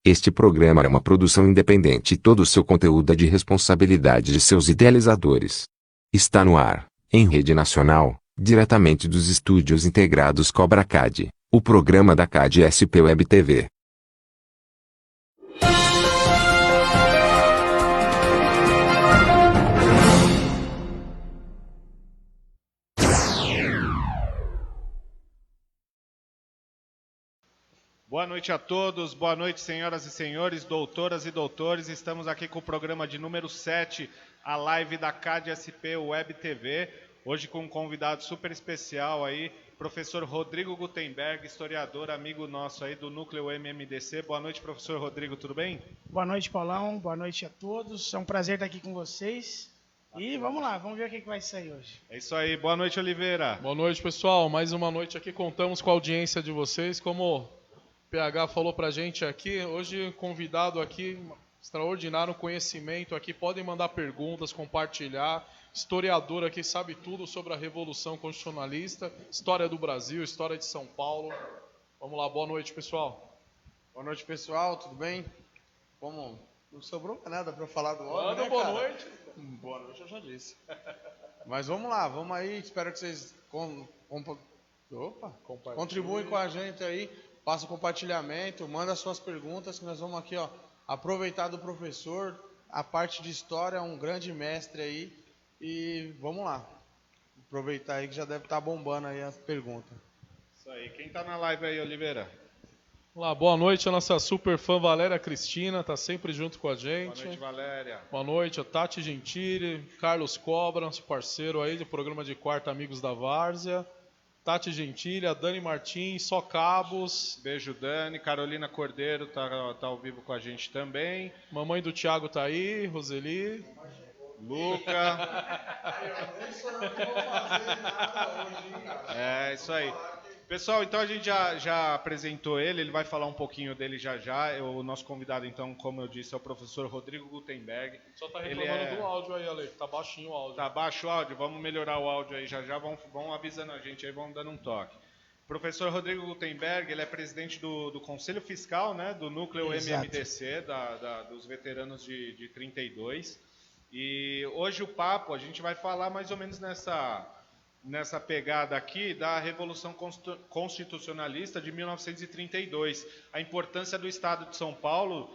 Este programa é uma produção independente e todo o seu conteúdo é de responsabilidade de seus idealizadores. Está no ar, em rede nacional, diretamente dos estúdios integrados Cobra CAD, o programa da CAD SP Web TV. Boa noite a todos, boa noite senhoras e senhores, doutoras e doutores. Estamos aqui com o programa de número 7, a live da CAD SP Web TV. Hoje com um convidado super especial aí, professor Rodrigo Gutenberg, historiador, amigo nosso aí do Núcleo MMDC. Boa noite, professor Rodrigo, tudo bem? Boa noite, Paulão, boa noite a todos. É um prazer estar aqui com vocês. E vamos lá, vamos ver o que vai sair hoje. É isso aí, boa noite, Oliveira. Boa noite, pessoal. Mais uma noite aqui, contamos com a audiência de vocês, como PH falou pra gente aqui, hoje convidado aqui, extraordinário conhecimento aqui, podem mandar perguntas, compartilhar, historiador aqui sabe tudo sobre a Revolução Constitucionalista, história do Brasil, história de São Paulo. Vamos lá, boa noite, pessoal. Boa noite, pessoal, tudo bem? Como não sobrou nada para falar do homem, né, boa cara? noite. Boa noite, eu já disse. Mas vamos lá, vamos aí, espero que vocês contribuem com a gente aí. Faça o compartilhamento, manda suas perguntas, que nós vamos aqui, ó, aproveitar do professor, a parte de história, é um grande mestre aí, e vamos lá, aproveitar aí que já deve estar bombando aí as perguntas. Isso aí, quem tá na live aí, Oliveira? Olá, boa noite, a nossa super fã Valéria Cristina, tá sempre junto com a gente. Boa noite, Valéria. Boa noite, a Tati Gentili, Carlos Cobra, nosso parceiro aí do programa de quarta Amigos da Várzea. Tati Gentili, a Dani Martins, Só Cabos. Beijo, Dani. Carolina Cordeiro tá ao vivo com a gente também. Mamãe do Thiago tá aí, Roseli. Luca. É, isso aí. Pessoal, então a gente já apresentou ele vai falar um pouquinho dele já. O nosso convidado, então, como eu disse, é o professor Rodrigo Gutenberg. Só tá reclamando do áudio aí, Ale, tá baixinho o áudio. Tá baixo o áudio? Vamos melhorar o áudio aí já. Vão avisando a gente aí, vão dando um toque. O professor Rodrigo Gutenberg, ele é presidente do Conselho Fiscal, né, do Núcleo MMDC, dos veteranos de 32. E hoje o papo, a gente vai falar mais ou menos nessa pegada aqui da Revolução Constitucionalista de 1932, a importância do Estado de São Paulo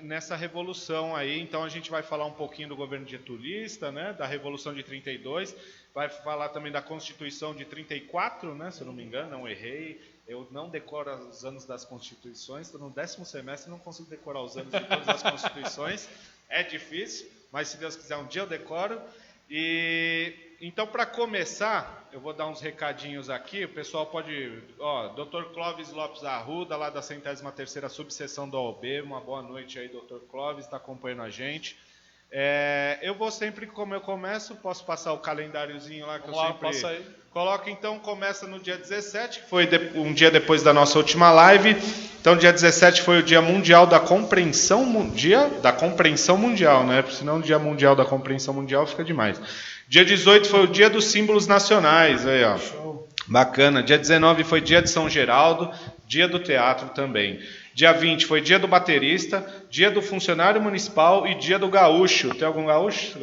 nessa revolução aí. Então a gente vai falar um pouquinho do governo getulista, né, da Revolução de 32, vai falar também da Constituição de 34, né, se eu não me engano, não errei, eu não decoro os anos das Constituições, estou no 10º semestre e não consigo decorar os anos de todas as Constituições, é difícil, mas se Deus quiser um dia eu decoro. E então, para começar, eu vou dar uns recadinhos aqui. O pessoal pode... Dr. Clóvis Lopes Arruda, lá da 103ª subseção da OAB. Uma boa noite aí, Dr. Clóvis, está acompanhando a gente. Eu vou sempre, como eu começo, posso passar o calendáriozinho lá que Vamos eu lá, sempre passa aí. coloco. Então, começa no dia 17, que foi um dia depois da nossa última live. Então, dia 17 foi o Dia Mundial da Compreensão, Dia da Compreensão Mundial, né? Senão o Dia Mundial da Compreensão Mundial fica demais. Dia 18 foi o Dia dos Símbolos Nacionais, aí, ó. Show. Bacana. Dia 19 foi Dia de São Geraldo, Dia do Teatro também. Dia 20 foi Dia do Baterista, Dia do Funcionário Municipal e Dia do Gaúcho. Tem algum gaúcho?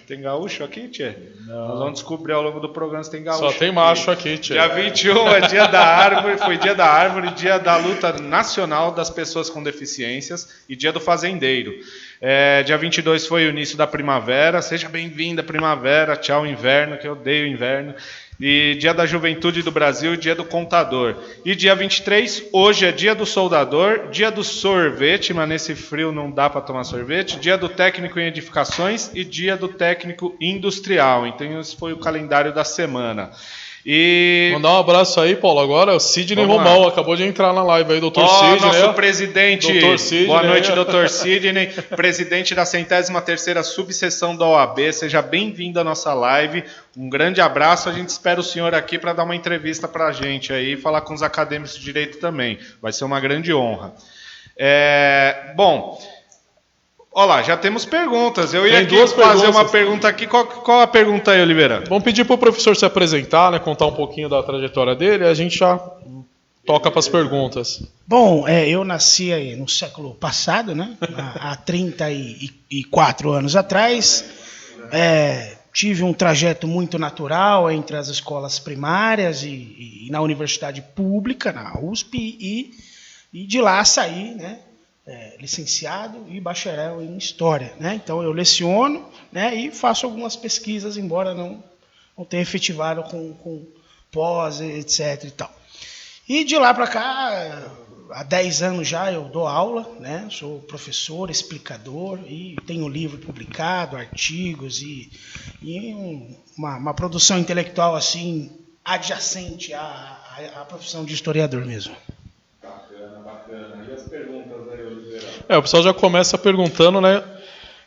Tem gaúcho aqui, tchê? Não. Nós vamos descobrir ao longo do programa se tem gaúcho. Só tem macho aqui, tchê. Dia 21 é Dia da Árvore, foi Dia da Árvore, Dia da Luta Nacional das Pessoas com Deficiências e Dia do Fazendeiro. Dia 22 foi o início da primavera. Seja bem-vinda, primavera. Tchau, inverno, que eu odeio inverno. E Dia da Juventude do Brasil e Dia do Contador. E dia 23, hoje é Dia do Soldador, Dia do Sorvete, mas nesse frio não dá para tomar sorvete, Dia do Técnico em Edificações e Dia do Técnico Industrial. Então esse foi o calendário da semana. E... mandar um abraço aí, Paulo, agora o Sidney Romão, acabou de entrar na live aí, doutor Sidney. Nosso presidente, Dr. Sidney, boa noite, doutor Sidney, presidente da 103ª subseção da OAB, seja bem-vindo à nossa live, um grande abraço, a gente espera o senhor aqui para dar uma entrevista para a gente aí, e falar com os acadêmicos de direito também, vai ser uma grande honra. Bom... Olá, já temos perguntas. Eu ia aqui fazer uma pergunta aqui. Qual a pergunta aí, Oliveira? Vamos pedir para o professor se apresentar, né, contar um pouquinho da trajetória dele. A gente já Toca para as perguntas. Bom, eu nasci aí no século passado, né? Há 34 anos atrás. Tive um trajeto muito natural entre as escolas primárias e na universidade pública, na USP, e de lá saí, né? Licenciado e bacharel em História, né? Então eu leciono, né? E faço algumas pesquisas, embora não tenha efetivado com pós, etc. e tal. E de lá para cá, há 10 anos já eu dou aula, né? Sou professor, explicador e tenho livro publicado, artigos e uma produção intelectual assim adjacente à profissão de historiador mesmo. Bacana. E as perguntas aí, Oliveira? O pessoal já começa perguntando, né?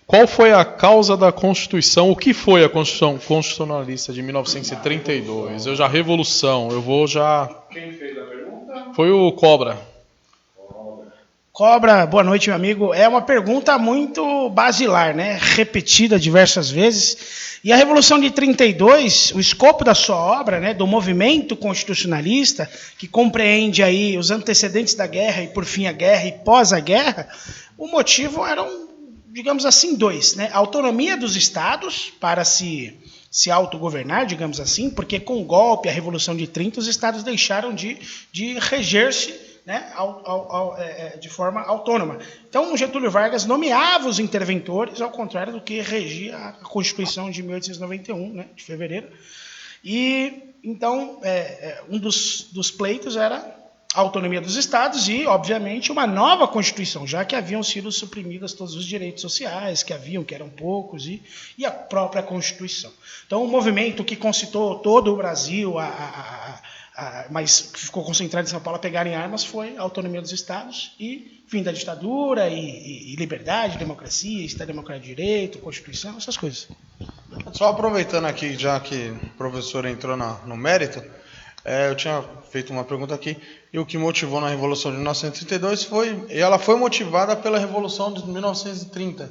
Qual foi a causa da Constituição? O que foi a Constituição Constitucionalista de 1932? A Revolução. Eu vou já... Quem fez a pergunta? Foi o Cobra. Cobra, boa noite, meu amigo. É uma pergunta muito basilar, né? Repetida diversas vezes. E a Revolução de 32, o escopo da sua obra, né, do movimento constitucionalista, que compreende aí os antecedentes da guerra e, por fim, a guerra e pós a guerra, o motivo eram, digamos assim, dois, né? A autonomia dos estados para se autogovernar, digamos assim, porque com o golpe, a Revolução de 30, os estados deixaram de reger-se, né, de forma autônoma. Então, Getúlio Vargas nomeava os interventores, ao contrário do que regia a Constituição de 1891, né, de fevereiro. E, então, um dos pleitos era a autonomia dos estados e, obviamente, uma nova Constituição, já que haviam sido suprimidos todos os direitos sociais, que eram poucos, e a própria Constituição. Então, o movimento que concitou todo o Brasil, mas que ficou concentrado em São Paulo a pegarem armas, foi a autonomia dos estados e fim da ditadura e liberdade, democracia, Estado Democrático de Direito, Constituição, essas coisas. Só aproveitando aqui, já que o professor entrou no mérito, eu tinha feito uma pergunta aqui, e o que motivou na Revolução de 1932 ela foi motivada pela Revolução de 1930,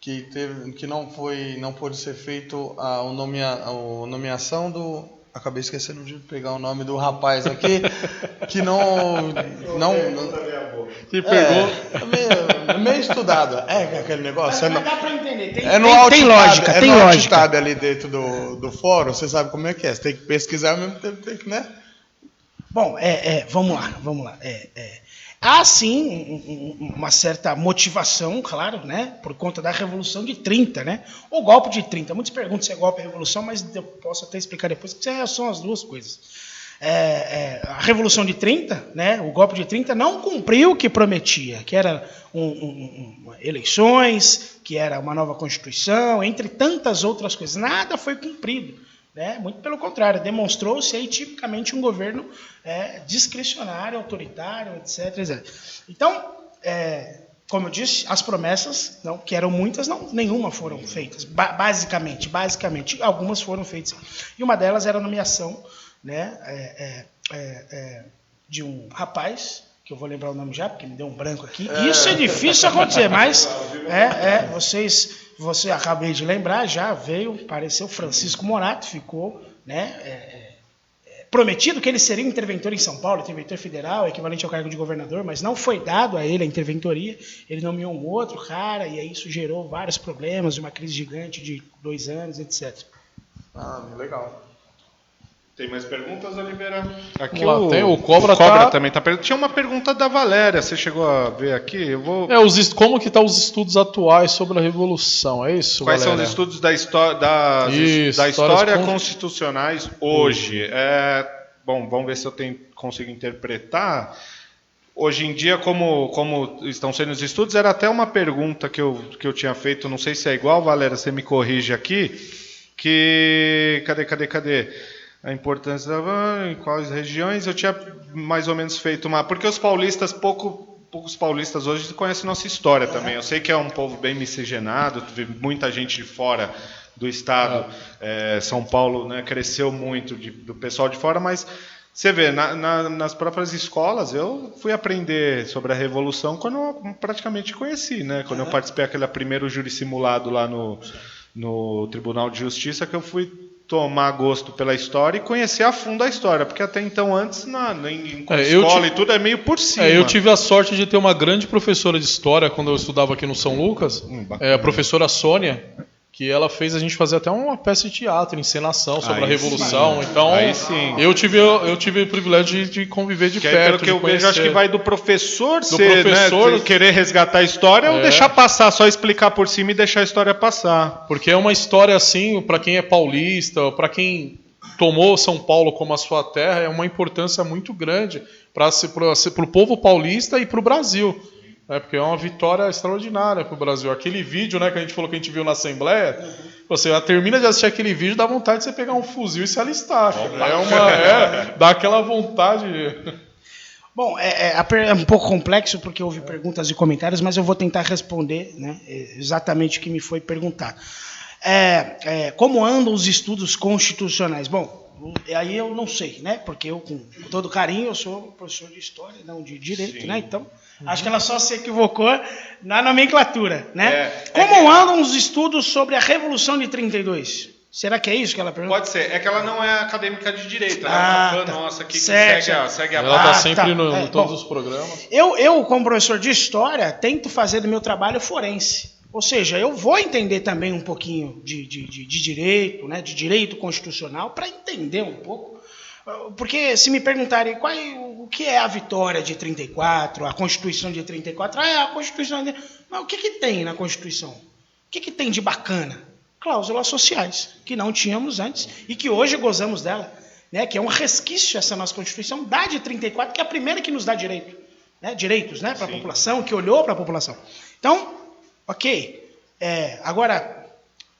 que não pôde ser feito a nomeação do... Acabei esquecendo de pegar o nome do rapaz aqui, que não Que pegou. Meio estudado. Aquele negócio. Mas dá para entender. Tem lógica, tem no lógica. alt-tab ali dentro do fórum, você sabe como é que é. Você tem que pesquisar ao mesmo tempo, tem que, né? Bom, vamos lá. Há sim uma certa motivação, claro, né, por conta da Revolução de 30, né? O golpe de 30. Muitos perguntam se é golpe ou revolução, mas eu posso até explicar depois, que são as duas coisas. A Revolução de 30, né, o golpe de 30, não cumpriu o que prometia, que era eleições, que era uma nova Constituição, entre tantas outras coisas. Nada foi cumprido. Né? Muito pelo contrário, demonstrou-se aí tipicamente um governo discricionário, autoritário, etc. Então, como eu disse, as promessas, não, que eram muitas, nenhuma foram feitas, basicamente, algumas foram feitas. E uma delas era a nomeação, né, de um rapaz, que eu vou lembrar o nome já, porque me deu um branco aqui. Isso é difícil acontecer, mas você acabei de lembrar, já veio, apareceu Francisco Morato, ficou, né, prometido que ele seria um interventor em São Paulo, interventor federal, equivalente ao cargo de governador, mas não foi dado a ele a interventoria, ele nomeou um outro cara, e aí isso gerou vários problemas, uma crise gigante de 2 anos, etc. Legal. Tem mais perguntas, Oliveira? Aqui tem o Cobra também está perguntando. Tinha uma pergunta da Valéria, você chegou a ver aqui? Eu vou... como que estão os estudos atuais sobre a Revolução, é isso, Quais Valéria? são os estudos da história constitucionais hoje? Bom, vamos ver se eu consigo interpretar. Hoje em dia, como estão sendo os estudos, era até uma pergunta que eu tinha feito, não sei se é igual, Valéria, você me corrige aqui, que... Cadê? A importância em quais regiões, eu tinha mais ou menos feito uma... Porque os paulistas, poucos paulistas hoje conhecem nossa história também. Eu sei que é um povo bem miscigenado, muita gente de fora do estado. São Paulo, né, cresceu muito do pessoal de fora, mas você vê, nas próprias escolas, eu fui aprender sobre a Revolução quando eu praticamente conheci, né? Quando eu participei daquele primeiro júri simulado lá no Tribunal de Justiça, que eu fui tomar gosto pela história e conhecer a fundo a história, porque até então antes em eu escola e tudo é meio por cima. Eu tive a sorte de ter uma grande professora de história quando eu estudava aqui no São Lucas, a professora Sônia, que ela fez a gente fazer até uma peça de teatro, encenação sobre a Revolução. Sim. Então, Aí sim. eu tive o privilégio de conviver de perto. Pelo que eu vejo, acho que vai do professor professor, querer resgatar a história ou deixar passar, só explicar por cima e deixar a história passar. Porque é uma história assim, para quem é paulista, para quem tomou São Paulo como a sua terra, é uma importância muito grande para o povo paulista e para o Brasil. Porque é uma vitória extraordinária para o Brasil. Aquele vídeo, né, que a gente falou que a gente viu na Assembleia, você termina de assistir aquele vídeo, dá vontade de você pegar um fuzil e se alistar. Dá aquela vontade. Bom, é um pouco complexo porque houve perguntas e comentários, mas eu vou tentar responder, né, exatamente o que me foi perguntado. Como andam os estudos constitucionais? Bom, aí eu não sei, né? Porque eu, com todo carinho, eu sou professor de história, não de direito, Sim. né? Então, acho que ela só se equivocou na nomenclatura, né? Como andam os estudos sobre a Revolução de 32? Será que é isso que ela pergunta? Pode ser. É que ela não é acadêmica de direito. Ela é uma fã nossa aqui que segue a Ela está sempre em todos os programas. Eu, como professor de história, tento fazer do meu trabalho forense. Ou seja, eu vou entender também um pouquinho de direito, né, de direito constitucional, para entender um pouco. Porque se me perguntarem o que é a vitória de 34, a Constituição de 34, a Constituição de... Mas o que tem na Constituição? O que tem de bacana? Cláusulas sociais, que não tínhamos antes e que hoje gozamos dela, né, que é um resquício essa nossa Constituição, da de 34, que é a primeira que nos dá direito, né, direitos, né, para a população, que olhou para a população. Então, ok. Agora,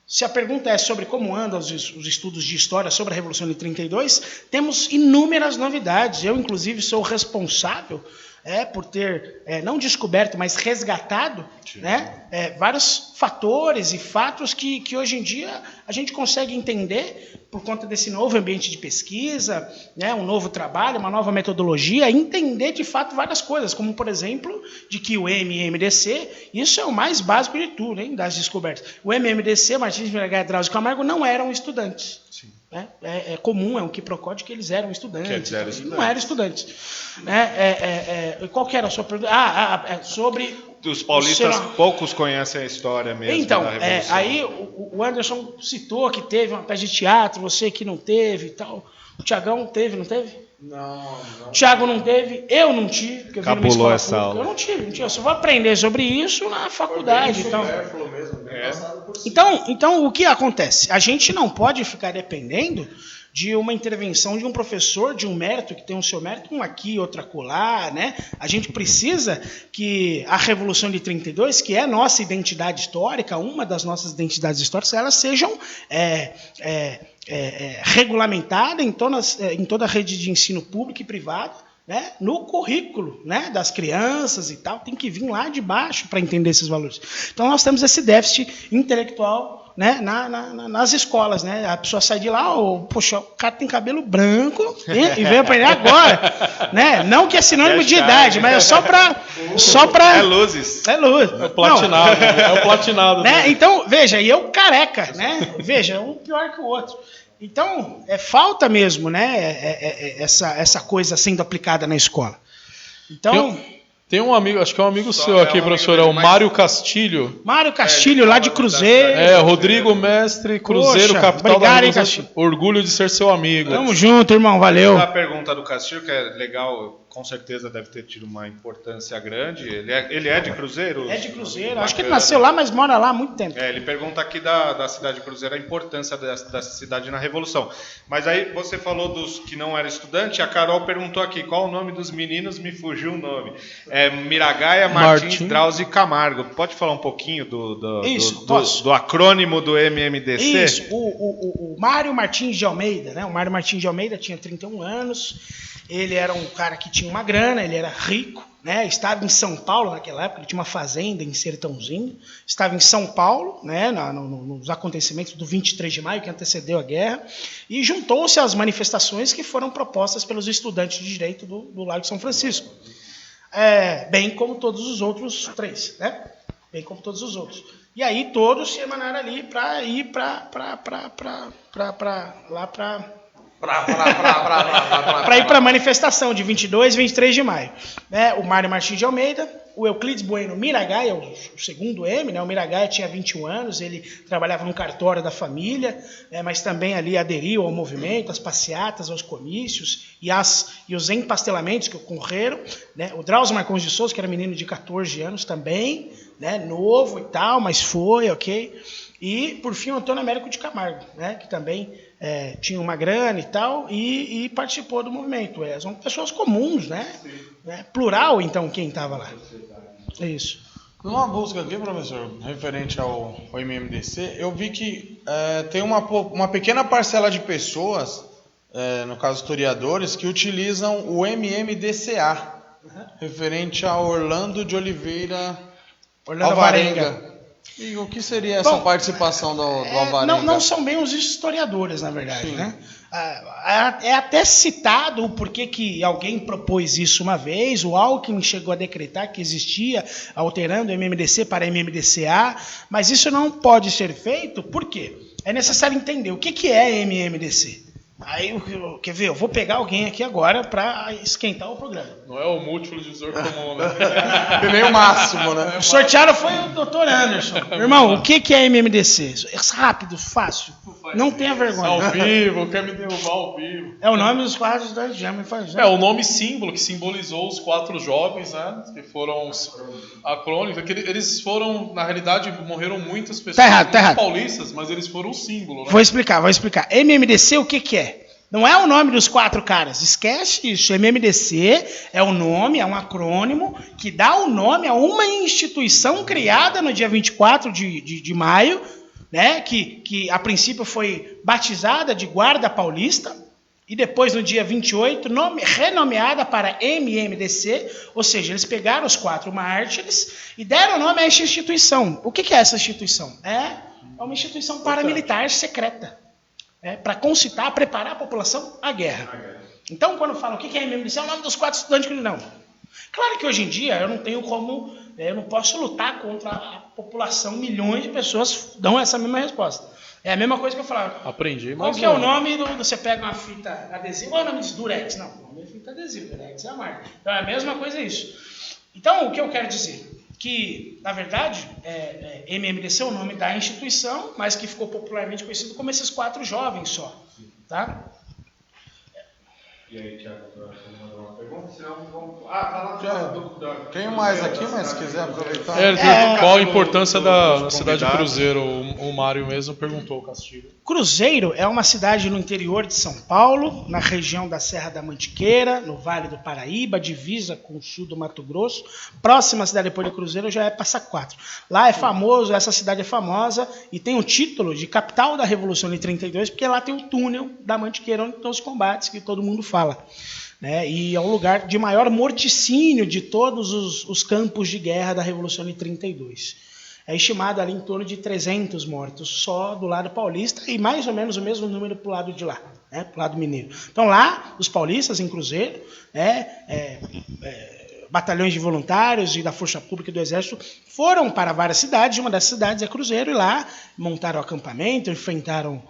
se a pergunta é sobre como andam os estudos de história sobre a Revolução de 32, temos inúmeras novidades. Eu, inclusive, sou responsável por ter, não descoberto, mas resgatado, né, vários fatores e fatos que hoje em dia a gente consegue entender por conta desse novo ambiente de pesquisa, né, um novo trabalho, uma nova metodologia, entender de fato várias coisas, como, por exemplo, de que o MMDC, isso é o mais básico de tudo, hein, das descobertas. O MMDC, Martins de Miragaia, Drauzio e Camargo, não eram estudantes. Sim. É comum, é um quiprocódio que eles eram estudantes. Não eram estudantes. Qual que era a sua pergunta? Sobre... Os paulistas, poucos conhecem a história mesmo então, da Revolução. Aí o Anderson citou que teve uma peça de teatro, você que não teve e tal. O Tiagão teve, não teve? Não. O Thiago não teve, eu não tive, porque eu vi numa escola essa pública. aula. Eu não tive. Eu só vou aprender sobre isso na faculdade. Então, o que acontece? A gente não pode ficar dependendo de uma intervenção de um professor, de um mérito, que tem o seu mérito, um aqui, outro acolá, né? A gente precisa que a Revolução de 32, que é a nossa identidade histórica, uma das nossas identidades históricas, elas sejam regulamentada em toda a rede de ensino público e privado, né, no currículo, né, das crianças e tal, tem que vir lá de baixo para entender esses valores. Então nós temos esse déficit intelectual, né, nas escolas, né? A pessoa sai de lá, poxa, o cara tem cabelo branco e veio aprender agora, né? Não que é sinônimo de idade, mas é só para É luzes. É luz. É o platinado, é o platinado. Né? Então, veja, e eu careca, né? Veja, um pior que o outro. Então, falta mesmo, né, essa coisa sendo aplicada na escola. Então, tem um amigo, acho que é um amigo seu aqui, professor, é o Mário Castilho. Mário Castilho, lá de Cruzeiro. Rodrigo Mestre, Cruzeiro, Poxa, capital obrigado, da hein, Castilho. Orgulho de ser seu amigo. Tamo junto, irmão, valeu. A pergunta do Castilho, que é legal, com certeza deve ter tido uma importância grande. Ele é de Cruzeiro? É de Cruzeiro, acho que ele nasceu lá, mas mora lá há muito tempo. Ele pergunta aqui da cidade de Cruzeiro a importância dessa cidade na Revolução. Mas aí você falou dos que não eram estudantes, a Carol perguntou aqui, qual o nome dos meninos? Me fugiu o nome. Miragaia, Martins, Drauzio e Camargo. Pode falar um pouquinho do acrônimo do MMDC? Isso, o Mário Martins de Almeida, né? O Mário Martins de Almeida tinha 31 anos, ele era um cara que tinha uma grana, ele era rico, né? Estava em São Paulo naquela época, ele tinha uma fazenda em Sertãozinho, estava em São Paulo, né? Nos acontecimentos do 23 de maio, que antecedeu a guerra, e juntou-se às manifestações que foram propostas pelos estudantes de direito do Largo de São Francisco. Bem como todos os outros três, né? Bem como todos os outros. E aí todos se emanaram ali para ir para ir para a manifestação de 22 e 23 de maio. Né? O Mário Martins de Almeida, o Euclides Bueno Miragaia, o segundo M, né? O Miragaia tinha 21 anos, ele trabalhava no cartório da família, mas também ali aderiu ao movimento, às passeatas, aos comícios e os empastelamentos que ocorreram. Né? O Drauzio Marcondes de Souza, que era menino de 14 anos também, né? Novo e tal, mas foi, ok. E, por fim, o Antônio Américo de Camargo, né? Que também tinha uma grana e tal, e participou do movimento. São pessoas comuns, né? Plural, então, quem estava lá. É isso. Numa busca aqui, professor, referente ao MMDC, eu vi que tem uma pequena parcela de pessoas, no caso historiadores, que utilizam o MMDCA, referente a Orlando de Oliveira Alvarenga. E o que seria essa participação do Alvarenga? Não são bem os historiadores, na verdade. Né? É até citado o porquê que alguém propôs isso uma vez, o Alckmin chegou a decretar que existia, alterando o MMDC para MMDCA, mas isso não pode ser feito, por quê? É necessário entender o que é MMDC. Aí, quer ver? Eu vou pegar alguém aqui agora para esquentar o programa. Não é o múltiplo divisor comum, né? E nem o máximo, né? O sorteado foi o Dr. Anderson. Irmão, o que é MMDC? É rápido, fácil. Não tenha vergonha. Ao vivo, quer me derrubar ao vivo. É o nome dos quadros da Jam. É o nome símbolo que simbolizou os 4 jovens, né? Que foram acrônicos. Eles foram, na realidade, morreram muitas pessoas. Tá errado. Paulistas, mas eles foram o símbolo, né? Vou explicar. MMDC, o que é? Não é o nome dos 4 caras. Esquece isso. MMDC é o nome, é um acrônimo que dá o nome a uma instituição criada no dia 24 de maio, né, que a princípio foi batizada de Guarda Paulista e depois no dia 28 renomeada para MMDC, ou seja, eles pegaram os 4 mártires e deram nome a essa instituição. O que é essa instituição? É uma instituição paramilitar secreta, para concitar, preparar a população à guerra. Então, quando falam o que é MMDC, é o nome dos 4 estudantes que não. Claro que hoje em dia eu não posso lutar contra a população, milhões de pessoas dão essa mesma resposta. É a mesma coisa que eu falava. Aprendi, mas qual que é o nome você pega uma fita adesiva, qual é o nome disso? Durex? Não, o nome é fita adesiva, Durex é a marca. Então é a mesma coisa isso. Então, o que eu quero dizer? Que, na verdade, MMDC é o nome da instituição, mas que ficou popularmente conhecido como esses 4 jovens só. Tá? E aí, Thiago, mandou uma pergunta? Tem mais aqui, mas se quiser aproveitar. Qual a importância da cidade de Cruzeiro? O Mário mesmo perguntou, Castilho. Cruzeiro é uma cidade no interior de São Paulo, na região da Serra da Mantiqueira, no Vale do Paraíba, divisa com o sul do Mato Grosso. Próxima cidade depois de Cruzeiro já é Passa Quatro. Lá é famoso, essa cidade é famosa e tem o título de capital da Revolução de 32, porque lá tem o túnel da Mantiqueira, onde estão os combates que todo mundo fala. Né? E é o lugar de maior morticínio de todos os campos de guerra da Revolução de 32. É estimado ali em torno de 300 mortos só do lado paulista e mais ou menos o mesmo número para o lado de lá, né? Para o lado mineiro. Então lá, os paulistas em Cruzeiro, batalhões de voluntários e da Força Pública e do Exército foram para várias cidades, uma dessas cidades é Cruzeiro, e lá montaram acampamento, enfrentaram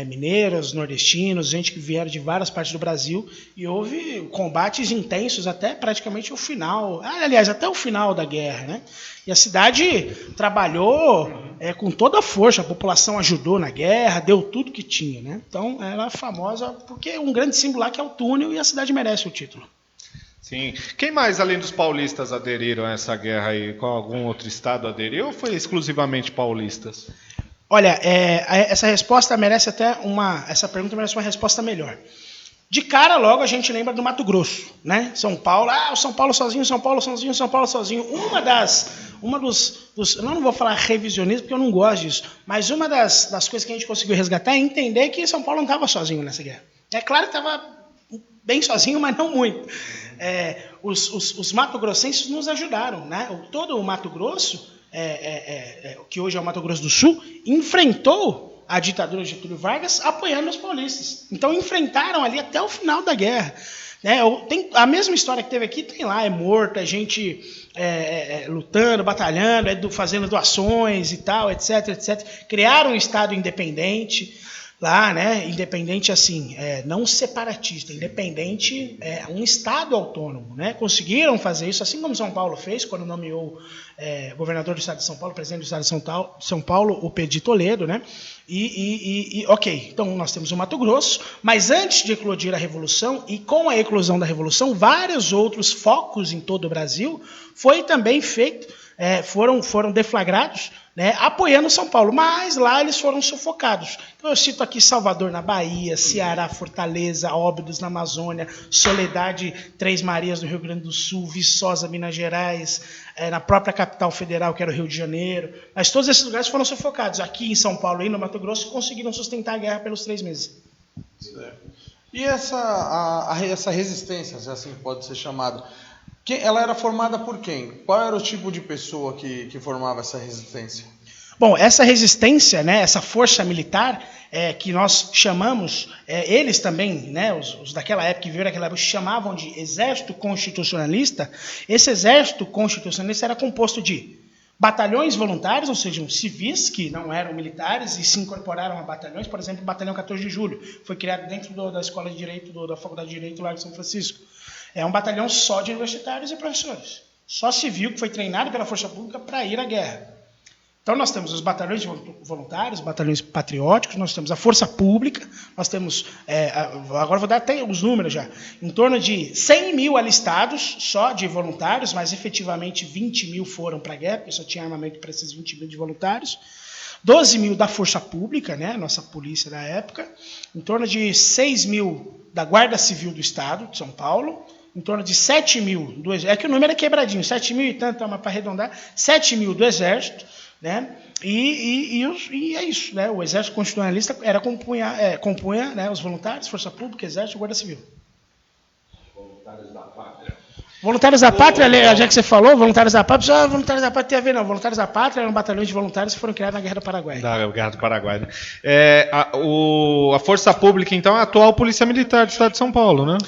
mineiros, nordestinos, gente que vieram de várias partes do Brasil, e houve combates intensos até praticamente o final, aliás, até o final da guerra, né? E a cidade trabalhou com toda a força, a população ajudou na guerra, deu tudo que tinha, né? Então ela é famosa porque é um grande símbolo lá que é o túnel, e a cidade merece o título. Sim. Quem mais, além dos paulistas, aderiram a essa guerra aí? Com algum outro estado aderiu ou foi exclusivamente paulistas? Olha, essa resposta merece essa pergunta merece uma resposta melhor. De cara, logo, a gente lembra do Mato Grosso, né? São Paulo, o São Paulo sozinho, São Paulo sozinho, São Paulo sozinho. Eu não vou falar revisionismo, porque eu não gosto disso, mas uma das coisas que a gente conseguiu resgatar é entender que São Paulo não estava sozinho nessa guerra. É claro que estava bem sozinho, mas não muito. Os mato-grossenses nos ajudaram, né? Todo o Mato Grosso, que hoje é o Mato Grosso do Sul, enfrentou a ditadura de Getúlio Vargas apoiando os paulistas. Então enfrentaram ali até o final da guerra. Né? Tem a mesma história que teve aqui, tem lá, é morto, é gente lutando, batalhando, fazendo doações e tal, etc, etc. Criaram um Estado independente lá, né? Independente assim, não separatista, independente, um Estado autônomo, né? Conseguiram fazer isso, assim como São Paulo fez, quando nomeou governador do Estado de São Paulo, presidente do Estado de São Paulo, o Pedro de Toledo, né? Ok, então nós temos o Mato Grosso, mas antes de eclodir a Revolução, e com a eclosão da Revolução, vários outros focos em todo o Brasil foi também feito, foram deflagrados, né, apoiando São Paulo, mas lá eles foram sufocados. Então eu cito aqui Salvador na Bahia, Ceará, Fortaleza, Óbidos na Amazônia, Soledade, Três Marias no Rio Grande do Sul, Viçosa, Minas Gerais, na própria capital federal, que era o Rio de Janeiro. Mas todos esses lugares foram sufocados. Aqui em São Paulo e no Mato Grosso conseguiram sustentar a guerra pelos 3 meses. E essa resistência, se assim pode ser chamada, ela era formada por quem? Qual era o tipo de pessoa que formava essa resistência? Bom, essa resistência, né, essa força militar, que nós chamamos, eles também, né, os daquela época, que viveram naquela época, chamavam de Exército Constitucionalista. Esse Exército Constitucionalista era composto de batalhões voluntários, ou seja, civis que não eram militares e se incorporaram a batalhões. Por exemplo, o Batalhão 14 de Julho foi criado dentro da Escola de Direito, da Faculdade de Direito lá de São Francisco. É um batalhão só de universitários e professores. Só civil que foi treinado pela Força Pública para ir à guerra. Então nós temos os batalhões voluntários, batalhões patrióticos, nós temos a Força Pública, nós temos, agora vou dar até os números já, em torno de 100 mil alistados só de voluntários, mas efetivamente 20 mil foram para a guerra, porque só tinha armamento para esses 20 mil de voluntários. 12 mil da Força Pública, né, nossa polícia da época, em torno de 6 mil da Guarda Civil do Estado de São Paulo, em torno de 7 mil do Exército, que o número é quebradinho, 7 mil e tanto, mas para arredondar, 7 mil do Exército, né? E é isso, né? O Exército Constitucionalista compunha, né, os voluntários, Força Pública, Exército e Guarda Civil. Voluntários da Pátria. Voluntários da Pátria, já que você falou, Voluntários da Pátria, só Voluntários da Pátria tem a ver, não. Voluntários da Pátria eram batalhões de voluntários que foram criados na Guerra do Paraguai. Da Guerra do Paraguai, né? A Força Pública, então, é a atual Polícia Militar do Estado de São Paulo, né?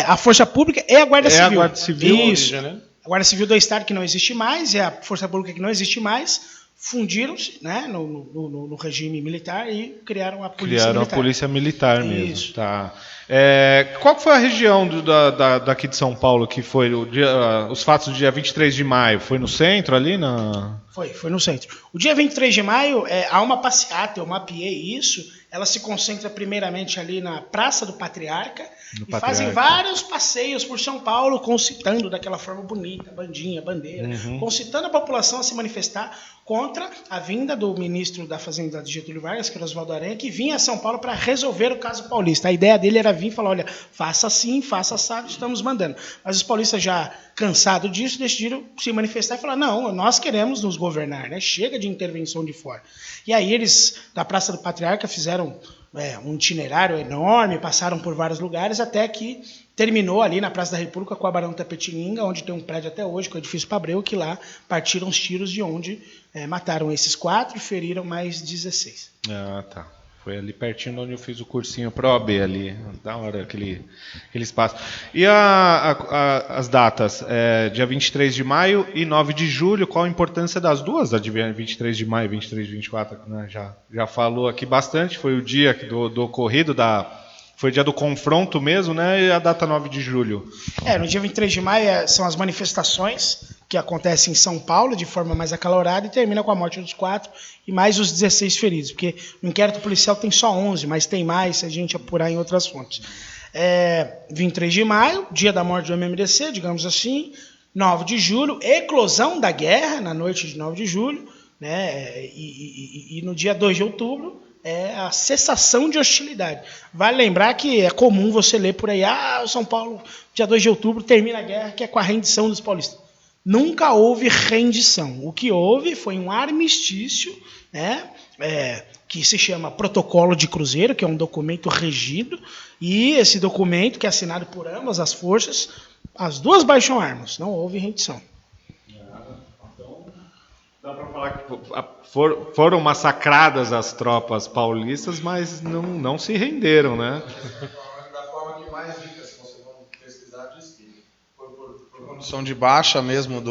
A Força Pública e a Guarda Civil. A Guarda Civil. Isso. A Guarda Civil do Estado, que não existe mais, e a Força Pública, que não existe mais, fundiram-se, né, no regime militar e criaram a Polícia Militar. Criaram a Polícia Militar mesmo. Isso. Tá. Qual foi a região daqui de São Paulo que foi os fatos do dia 23 de maio? Foi no centro ali? Foi no centro. O dia 23 de maio, há uma passeata, eu mapeei isso, ela se concentra primeiramente ali na Praça do Patriarca, fazem vários passeios por São Paulo, concitando daquela forma bonita, bandinha, bandeira, concitando a população a se manifestar contra a vinda do ministro da Fazenda de Getúlio Vargas, que era Oswaldo Aranha, que vinha a São Paulo para resolver o caso paulista. A ideia dele era vir e falar, olha, faça assim, faça assado, estamos mandando. Mas os paulistas, já cansados disso, decidiram se manifestar e falar, não, nós queremos nos governar, né? Chega de intervenção de fora. E aí eles, da Praça do Patriarca, fizeram um itinerário enorme, passaram por vários lugares, até que terminou ali na Praça da República com a Barão Tapetininga, onde tem um prédio até hoje, que é o Edifício Pabreu, que lá partiram os tiros de onde mataram esses 4 e feriram mais 16. Ah, tá. Foi ali pertinho de onde eu fiz o cursinho para OAB ali, da hora aquele espaço. E as datas? Dia 23 de maio e 9 de julho, qual a importância das duas? A de 23 de maio e 23 de 24, né? Já falou aqui bastante, foi o dia do ocorrido, foi o dia do confronto mesmo, né? E a data 9 de julho. No dia 23 de maio são as manifestações que acontecem em São Paulo de forma mais acalorada e termina com a morte dos 4 e mais os 16 feridos, porque no inquérito policial tem só 11, mas tem mais se a gente apurar em outras fontes. 23 de maio, dia da morte do MMDC, digamos assim, 9 de julho, eclosão da guerra, na noite de 9 de julho, né? E no dia 2 de outubro, a cessação de hostilidade. Vale lembrar que é comum você ler por aí, o São Paulo, dia 2 de outubro, termina a guerra, que é com a rendição dos paulistas. Nunca houve rendição. O que houve foi um armistício, né, que se chama Protocolo de Cruzeiro, que é um documento regido, e esse documento, que é assinado por ambas as forças, as duas baixam armas, não houve rendição. Então, dá para falar que foram massacradas as tropas paulistas, mas não se renderam, né? Da forma que mais rica, se vocês vão pesquisar por condição de baixa mesmo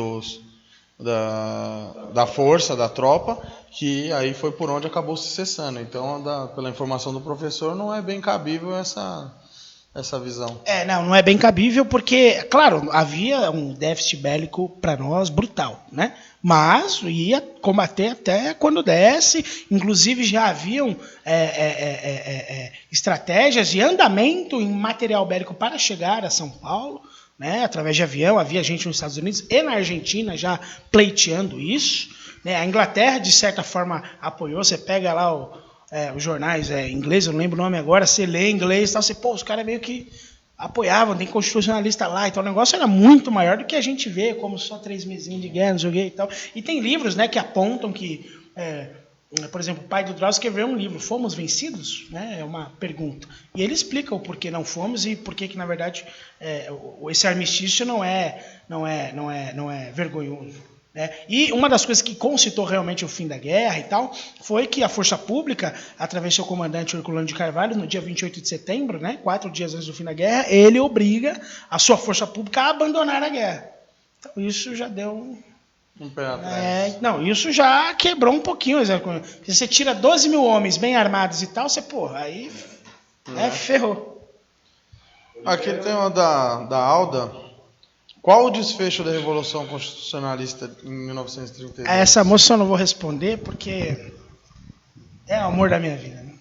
da força, da tropa, que aí foi por onde acabou se cessando. Então, pela informação do professor, não é bem cabível essa visão. Não é bem cabível porque, claro, havia um déficit bélico para nós brutal, né? Mas ia combater até quando desse, inclusive já haviam estratégias e andamento em material bélico para chegar a São Paulo, né? Através de avião, havia gente nos Estados Unidos e na Argentina já pleiteando isso, né? A Inglaterra, de certa forma, apoiou. Você pega lá os jornais ingleses, eu não lembro o nome agora, você lê em inglês e tal, você, os caras meio que apoiavam, tem constitucionalista lá, então o negócio era muito maior do que a gente vê, como só 3 mesinhos de guerra, não sei o que e tal. E tem livros, né, que apontam que, por exemplo, o pai do Drauzio escreveu um livro, Fomos Vencidos? Né, é uma pergunta. E ele explica o porquê não fomos e porquê que, na verdade, esse armistício não é vergonhoso. E uma das coisas que concitou realmente o fim da guerra e tal, foi que a Força Pública, através do seu comandante Herculano de Carvalho, no dia 28 de setembro, né, 4 dias antes do fim da guerra, ele obriga a sua Força Pública a abandonar a guerra. Então isso já deu um pé atrás. Isso já quebrou um pouquinho. Se você tira 12 mil homens bem armados e tal, você, aí ferrou. Aqui tem uma da Alda. Qual o desfecho da Revolução Constitucionalista em 1932? Essa moça eu não vou responder, porque é o amor da minha vida. Né?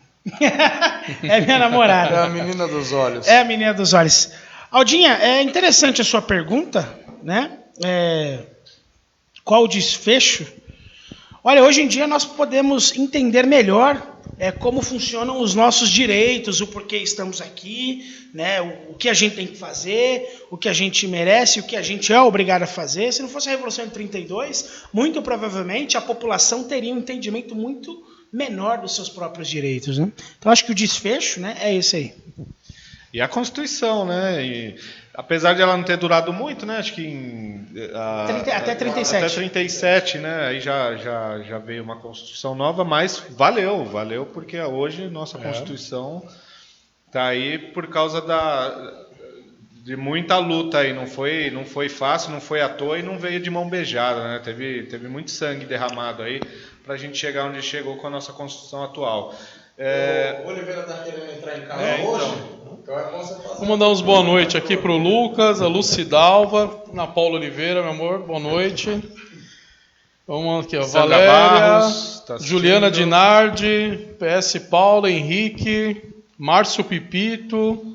É minha namorada. É a menina dos olhos. É a menina dos olhos. Aldinha, é interessante a sua pergunta, né? Qual o desfecho? Olha, hoje em dia nós podemos entender melhor como funcionam os nossos direitos, o porquê estamos aqui, né, o que a gente tem que fazer, o que a gente merece, o que a gente é obrigado a fazer. Se não fosse a Revolução de 32, muito provavelmente a população teria um entendimento muito menor dos seus próprios direitos. Né? Então acho que o desfecho, né, é esse aí. E a Constituição, né? E, apesar de ela não ter durado muito, né? Acho que até 37. Até 37, né? Aí já veio uma Constituição nova, mas valeu porque hoje nossa Constituição está aí por causa de muita luta aí. Não foi fácil, não foi à toa e não veio de mão beijada, né? Teve muito sangue derramado aí para a gente chegar onde chegou com a nossa Constituição atual. O Oliveira está querendo entrar em casa hoje. Então é bom você fazer. Vou mandar uns boa noite aqui pro Lucas, a Lucidalva, Ana Paula Oliveira, meu amor, boa noite. Vamos aqui, ó, Sandra Valéria, Barros, tá Juliana Dinardi, PS Paula, Henrique, Márcio Pipito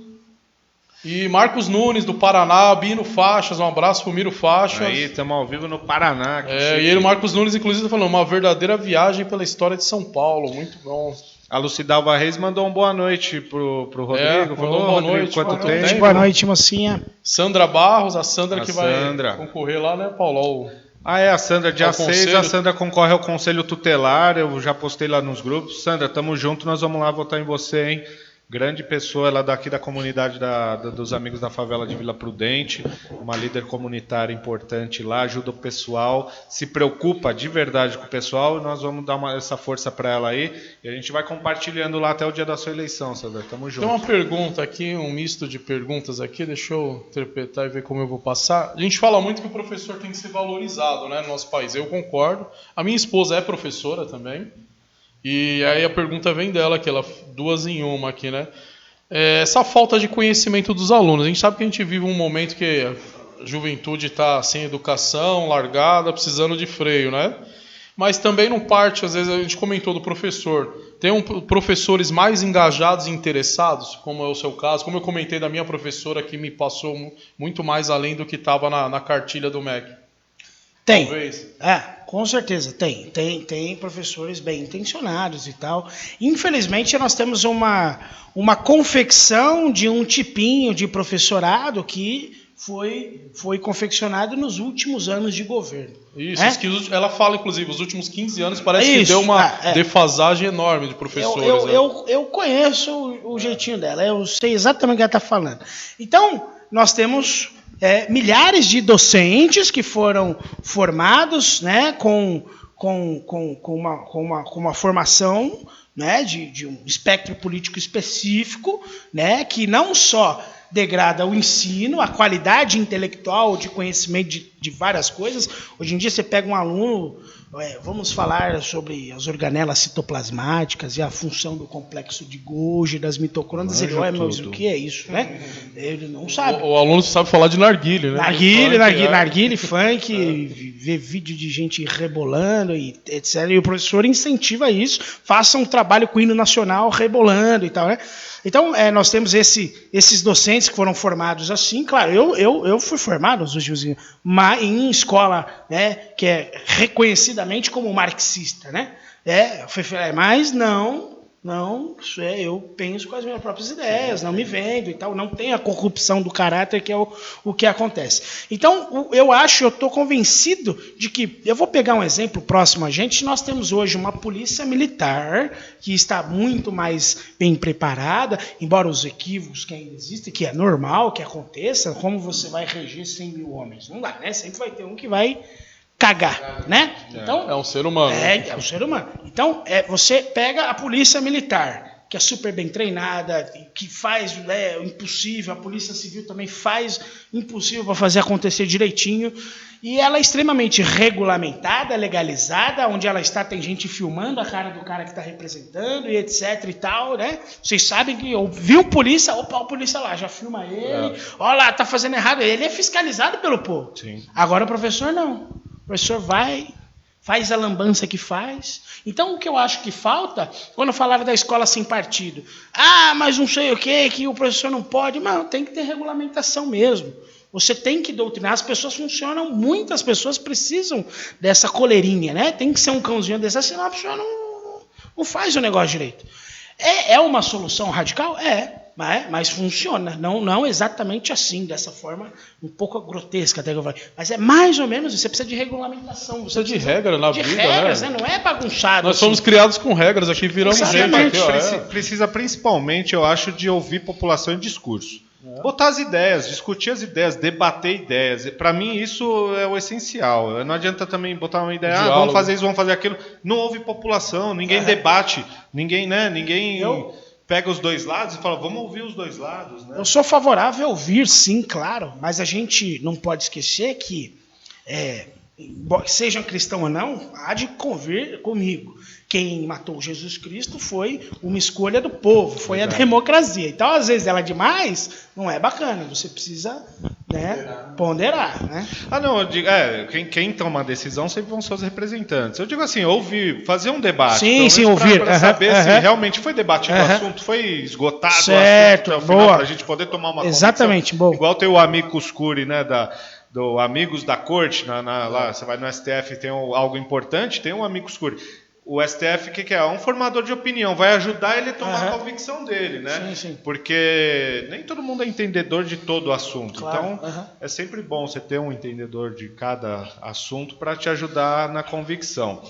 e Marcos Nunes do Paraná, Bino Faixas, um abraço pro Miro Faixas. Aí, estamos ao vivo no Paraná. E ele, Marcos Nunes, inclusive, falou, uma verdadeira viagem pela história de São Paulo, muito bom. A Lucidalva Reis mandou uma boa noite pro Rodrigo. Falou, boa noite, quanto tempo? Boa noite, mocinha. Sandra Barros, a Sandra que Sandra vai concorrer lá, né, Paulo? A Sandra, dia 6, conselho. a Sandra concorre ao Conselho Tutelar, eu já postei lá nos grupos. Sandra, tamo junto, nós vamos lá votar em você, hein? Grande pessoa, ela daqui da comunidade dos amigos da favela de Vila Prudente, uma líder comunitária importante lá, ajuda o pessoal, se preocupa de verdade com o pessoal, e nós vamos dar essa força para ela aí, e a gente vai compartilhando lá até o dia da sua eleição, Sandra, tamo junto. Tem uma pergunta aqui, um misto de perguntas aqui, deixa eu interpretar e ver como eu vou passar. A gente fala muito que o professor tem que ser valorizado, né, no nosso país, eu concordo. A minha esposa é professora também. E aí a pergunta vem dela, que ela duas em uma aqui, né? Essa falta de conhecimento dos alunos. A gente sabe que a gente vive um momento que a juventude está sem educação, largada, precisando de freio, né? Mas também não parte, às vezes a gente comentou do professor. Tem professores mais engajados e interessados, como é o seu caso, como eu comentei da minha professora que me passou muito mais além do que estava na cartilha do MEC. Tem. Talvez. Com certeza, tem professores bem intencionados e tal. Infelizmente, nós temos uma confecção de um tipinho de professorado que foi confeccionado nos últimos anos de governo. Isso, ela fala, inclusive, os últimos 15 anos parece que deu uma defasagem enorme de professores. Eu conheço o jeitinho dela, eu sei exatamente o que ela está falando. Então, nós temos milhares de docentes que foram formados, né, com uma formação, né, de um espectro político específico, né, que não só degrada o ensino, a qualidade intelectual de conhecimento de várias coisas. Hoje em dia você pega um aluno, vamos falar sobre as organelas citoplasmáticas e a função do complexo de Golgi, das mitocôndrias, ele olha, mas o que é isso, né? Ele não sabe. O aluno sabe falar de narguile, né? Narguile, funk, ver vídeo de gente rebolando, e etc. E o professor incentiva isso, faça um trabalho com o hino nacional rebolando e tal, né? Então, nós temos esses docentes que foram formados assim. Claro, eu fui formado em escola, né, que é reconhecidamente como marxista, né? Mas não, eu penso com as minhas próprias ideias, não me vendo e tal, não tem a corrupção do caráter que é o que acontece. Então, eu estou convencido de que, eu vou pegar um exemplo próximo a gente, nós temos hoje uma polícia militar que está muito mais bem preparada, embora os equívocos que ainda existem, que é normal que aconteça, como você vai reger 100 mil homens? Não dá, né? Sempre vai ter um que vai cagar, né? Então, é um ser humano. É um ser humano. Então, você pega a polícia militar, que é super bem treinada, que faz o impossível, a polícia civil também faz o impossível para fazer acontecer direitinho, e ela é extremamente regulamentada, legalizada, onde ela está, tem gente filmando a cara do cara que está representando, e etc e tal, né? Vocês sabem que viu polícia, opa, o polícia lá, já filma ele, olha lá, tá fazendo errado, ele é fiscalizado pelo povo. Sim. Agora o professor não. O professor faz a lambança que faz. Então, o que eu acho que falta, quando falaram da escola sem partido, mas não sei o que o professor não pode, mas tem que ter regulamentação mesmo. Você tem que doutrinar, as pessoas funcionam, muitas pessoas precisam dessa coleirinha, né? Tem que ser um cãozinho desse, senão a pessoa não faz o negócio direito. É uma solução radical? Mas funciona, não exatamente assim, dessa forma um pouco grotesca até que eu falei, mas é mais ou menos isso, você precisa de regulamentação, você precisa de regra na vida, regras, né? Não é bagunçado. Nós somos criados com regras, aqui viramos gente. Precisa principalmente, eu acho, de ouvir população em discurso. Botar as ideias, discutir as ideias, debater ideias. Para mim isso é o essencial. Não adianta também botar uma ideia, vamos fazer isso, vamos fazer aquilo. Não houve população, ninguém debate, ninguém pega os dois lados e fala, vamos ouvir os dois lados. Né? Eu sou favorável a ouvir, sim, claro, mas a gente não pode esquecer que, seja cristão ou não, há de convir comigo. Quem matou Jesus Cristo foi uma escolha do povo, foi a democracia. Então, às vezes, ela é demais, não é bacana. Você precisa ponderar. Né? Não, eu digo, quem toma a decisão sempre vão ser os representantes. Eu digo assim, ouvir, fazer um debate. Sim, ouvir. Para saber se realmente foi debatido o assunto, foi esgotado certo, o assunto até o final, para a gente poder tomar uma exatamente, boa. Igual tem o Amicus Curiae, né, do Amigos da Corte, lá você vai no STF e tem algo importante, tem um Amicus Curiae. O STF, o que é? Um formador de opinião, vai ajudar ele a tomar a convicção dele, né? Sim. Porque nem todo mundo é entendedor de todo o assunto. Claro. Então, é sempre bom você ter um entendedor de cada assunto para te ajudar na convicção.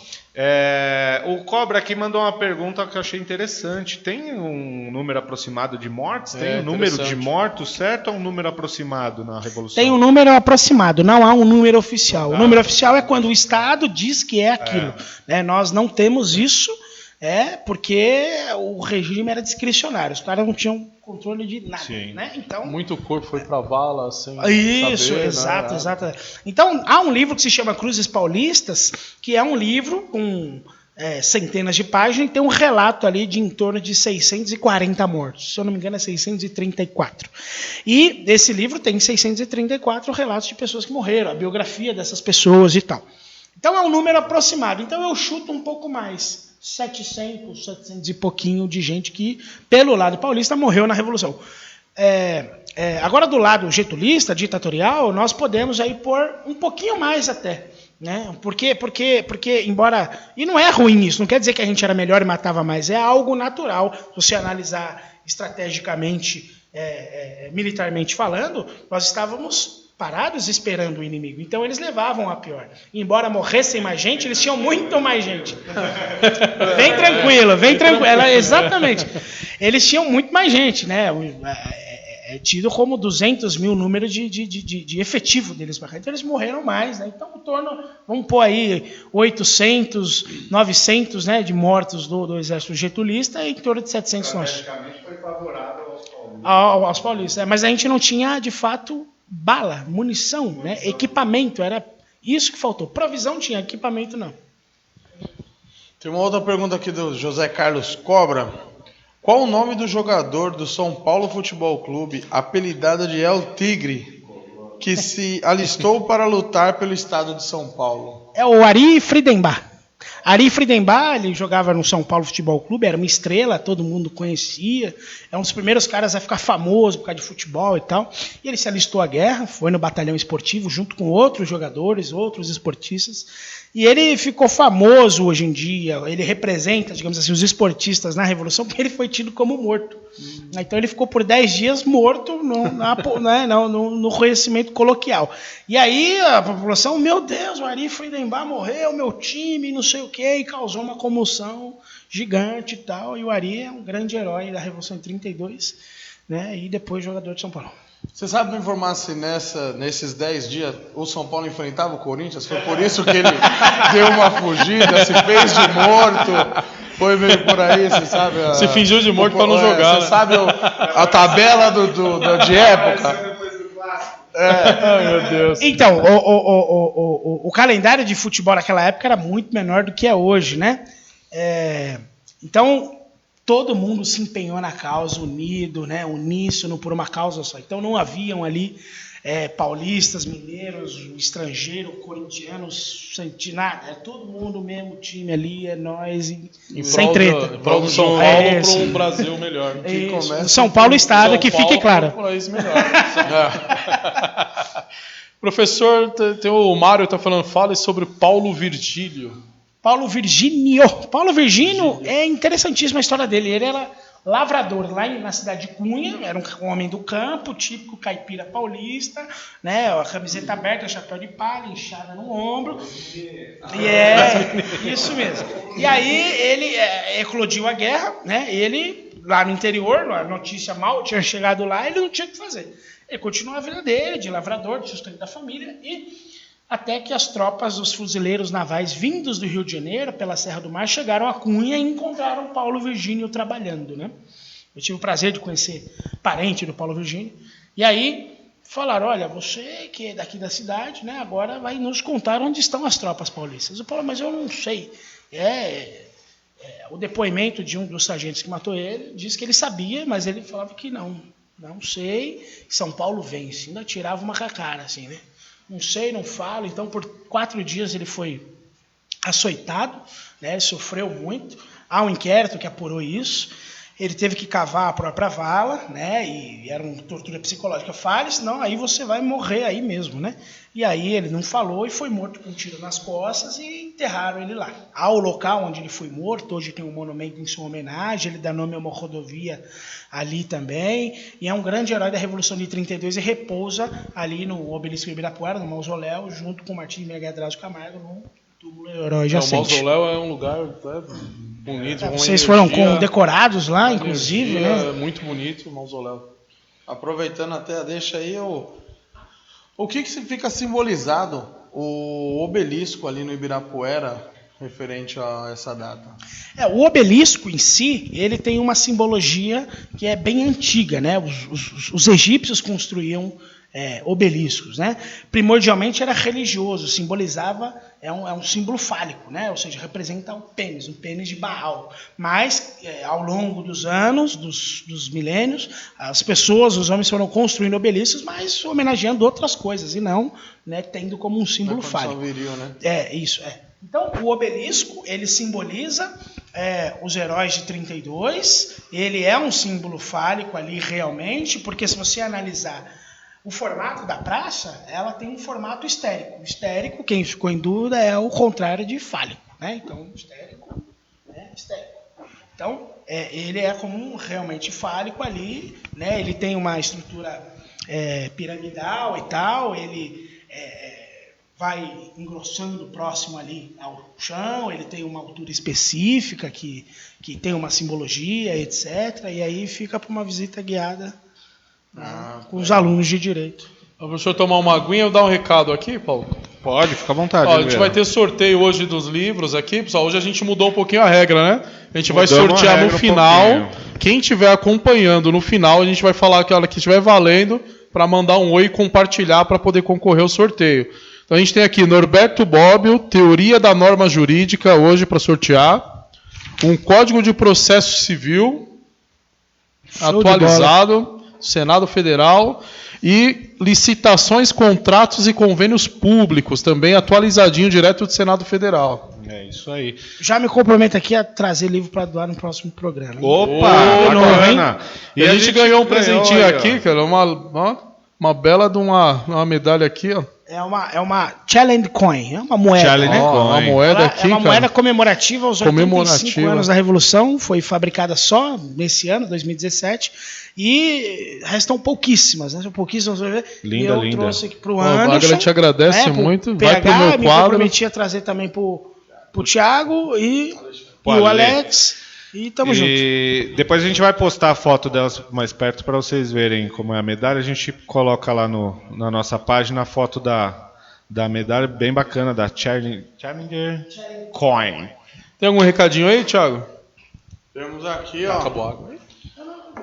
O Cobra aqui mandou uma pergunta que eu achei interessante. Tem um número aproximado de mortes? Tem um número de mortos, certo? Ou um número aproximado na Revolução? Tem um número aproximado, não há um número oficial. O número oficial é quando o Estado diz que é aquilo. Nós não temos isso, porque o regime era discricionário. Os caras não tinham controle de nada. Né? Então, muito corpo foi para vala sem isso, saber, exato. Então, há um livro que se chama Cruzes Paulistas, que é um livro com centenas de páginas e tem um relato ali de em torno de 640 mortos. Se eu não me engano, é 634. E esse livro tem 634 relatos de pessoas que morreram, a biografia dessas pessoas e tal. Então, é um número aproximado. Então, eu chuto um pouco mais. 700 e pouquinho de gente que, pelo lado paulista, morreu na Revolução. Agora, do lado getulista, ditatorial, nós podemos aí pôr um pouquinho mais até. Né? Porque, embora... E não é ruim isso, não quer dizer que a gente era melhor e matava mais. É algo natural. Se você analisar estrategicamente, militarmente falando, nós estávamos parados esperando o inimigo. Então eles levavam a pior. Embora morressem mais gente, eles tinham muito mais gente. Vem tranquilo. Exatamente. Eles tinham muito mais gente, né? É tido como 200 mil número de efetivo deles para cá. Então eles morreram mais, né? Então, vamos pôr aí 800, 900, né, de mortos do exército getulista e em torno de 700 nossos. Foi favorável aos paulistas. aos paulistas. Mas a gente não tinha, de fato, bala, munição, né? Equipamento, era isso que faltou. Provisão tinha, equipamento não. Tem uma outra pergunta aqui do José Carlos Cobra. Qual o nome do jogador do São Paulo Futebol Clube, apelidado de El Tigre, que se alistou para lutar pelo estado de São Paulo? É o Ari Friedenbach. Ari Friedenbach, ele jogava no São Paulo Futebol Clube, era uma estrela, todo mundo conhecia. É um dos primeiros caras a ficar famoso por causa de futebol e tal. E ele se alistou à guerra, foi no batalhão esportivo junto com outros jogadores, outros esportistas. E ele ficou famoso hoje em dia, ele representa, digamos assim, os esportistas na Revolução, porque ele foi tido como morto. Então ele ficou por 10 dias morto no conhecimento coloquial. E aí a população, meu Deus, o Ari Friedenbach morreu, meu time, não sei o quê, e causou uma comoção gigante e tal. E o Ari é um grande herói da Revolução de 32, né, e depois jogador de São Paulo. Você sabe me informar se nesses 10 dias o São Paulo enfrentava o Corinthians? Foi por isso que ele deu uma fugida, se fez de morto, foi meio por aí, você sabe? Se fingiu de morto para não jogar. Você sabe a tabela de época? Ai, meu Deus. Então, o calendário de futebol naquela época era muito menor do que é hoje, né? Então, todo mundo se empenhou na causa, unido, né, uníssono por uma causa só. Então não haviam ali paulistas, mineiros, estrangeiro, corintianos, nada. É todo mundo o mesmo time ali, é nós, sem treta. Em prol do São Paulo para um Brasil melhor. São Paulo Estado, que fique claro. Para um país melhor. Professor, o Mário está falando, fale sobre Paulo Virgílio. Paulo Virgínio. Paulo Virgínio é interessantíssima a história dele. Ele era lavrador lá na cidade de Cunha, era um homem do campo, típico caipira paulista, né? A camiseta aberta, chapéu de palha, inchada no ombro. E isso mesmo. E aí ele eclodiu a guerra, né? Ele, lá no interior, a notícia mal tinha chegado lá, ele não tinha o que fazer. Ele continuou a vida dele, de lavrador, de sustento da família, e até que as tropas, os fuzileiros navais vindos do Rio de Janeiro, pela Serra do Mar, chegaram a Cunha e encontraram Paulo Virgínio trabalhando, né? Eu tive o prazer de conhecer parente do Paulo Virgínio. E aí falaram, olha, você que é daqui da cidade, né, agora vai nos contar onde estão as tropas paulistas. Eu falei, mas eu não sei. O depoimento de um dos sargentos que matou ele diz que ele sabia, mas ele falava que não sei. São Paulo vence. Ainda tirava uma cacara, assim, né? Não sei, não falo. Então, por 4 dias ele foi açoitado, né? Sofreu muito. Há um inquérito que apurou isso. Ele teve que cavar a própria vala, né? E era uma tortura psicológica. Fale, senão aí você vai morrer aí mesmo, né? E aí ele não falou e foi morto com um tiro nas costas e enterraram ele lá. Ao local onde ele foi morto, hoje tem um monumento em sua homenagem, ele dá nome a uma rodovia ali também, e é um grande herói da Revolução de 32 e repousa ali no Obelisco de Ibirapuera, no mausoléu, junto com Martim Drauzio Camargo, no túmulo herói jacente. O mausoléu é um lugar bonito. Vocês foram condecorados lá, inclusive, né? É muito bonito o mausoléu. Aproveitando até a deixa aí, o que fica simbolizado o obelisco ali no Ibirapuera referente a essa data? O obelisco em si, ele tem uma simbologia que é bem antiga, né? Os egípcios construíam obeliscos, né? Primordialmente era religioso, simbolizava, é um símbolo fálico, né? Ou seja, representa um pênis de Baal. Mas, ao longo dos anos, dos milênios, as pessoas, os homens foram construindo obeliscos, mas homenageando outras coisas, e não, né, tendo como um símbolo fálico. Viril, né? Isso. Então, o obelisco, ele simboliza os heróis de 32, ele é um símbolo fálico ali realmente, porque se você analisar o formato da praça, ela tem um formato histérico. Histérico, quem ficou em dúvida, é o contrário de fálico, né? Então, histérico. Então, ele é como realmente fálico ali, né? Ele tem uma estrutura piramidal e tal, ele vai engrossando próximo ali ao chão, ele tem uma altura específica que tem uma simbologia, etc. E aí fica para uma visita guiada com os alunos de direito. O professor tomar uma aguinha, eu dar um recado aqui, Paulo? Pode, fica à vontade. Ó, a gente vai ter sorteio hoje dos livros aqui, pessoal. Hoje a gente mudou um pouquinho a regra, né? A gente vai sortear no final. Quem estiver acompanhando no final, a gente vai falar que a hora que estiver valendo para mandar um oi e compartilhar para poder concorrer ao sorteio. Então a gente tem aqui Norberto Bobbio, Teoria da Norma Jurídica, hoje para sortear. Um Código de Processo Civil atualizado, Senado Federal. E licitações, contratos e convênios públicos, também atualizadinho, direto do Senado Federal. É isso aí. Já me comprometo aqui a trazer livro para doar no próximo programa. Opa, bacana. E a gente ganhou um presentinho aí, aqui, cara, uma bela de uma medalha aqui, ó. É uma Challenge Coin, é uma moeda. Challenge Coin. Uma moeda aqui, é uma cara. moeda comemorativa aos 85 anos da Revolução, foi fabricada só nesse ano, 2017, e restam pouquíssimas, né? São pouquíssimas. Linda, e eu linda. trouxe aqui pro Anderson. A Agla te agradece muito. PH, vai pro meu me quadro. comprometi a trazer também pro Thiago e o Alex. E tamo junto. E depois a gente vai postar a foto delas mais perto para vocês verem como é a medalha. A gente coloca lá na nossa página a foto da medalha, bem bacana, da Challenger Coin. Tem algum recadinho aí, Thiago? Temos aqui, ó, Acabou a água aí?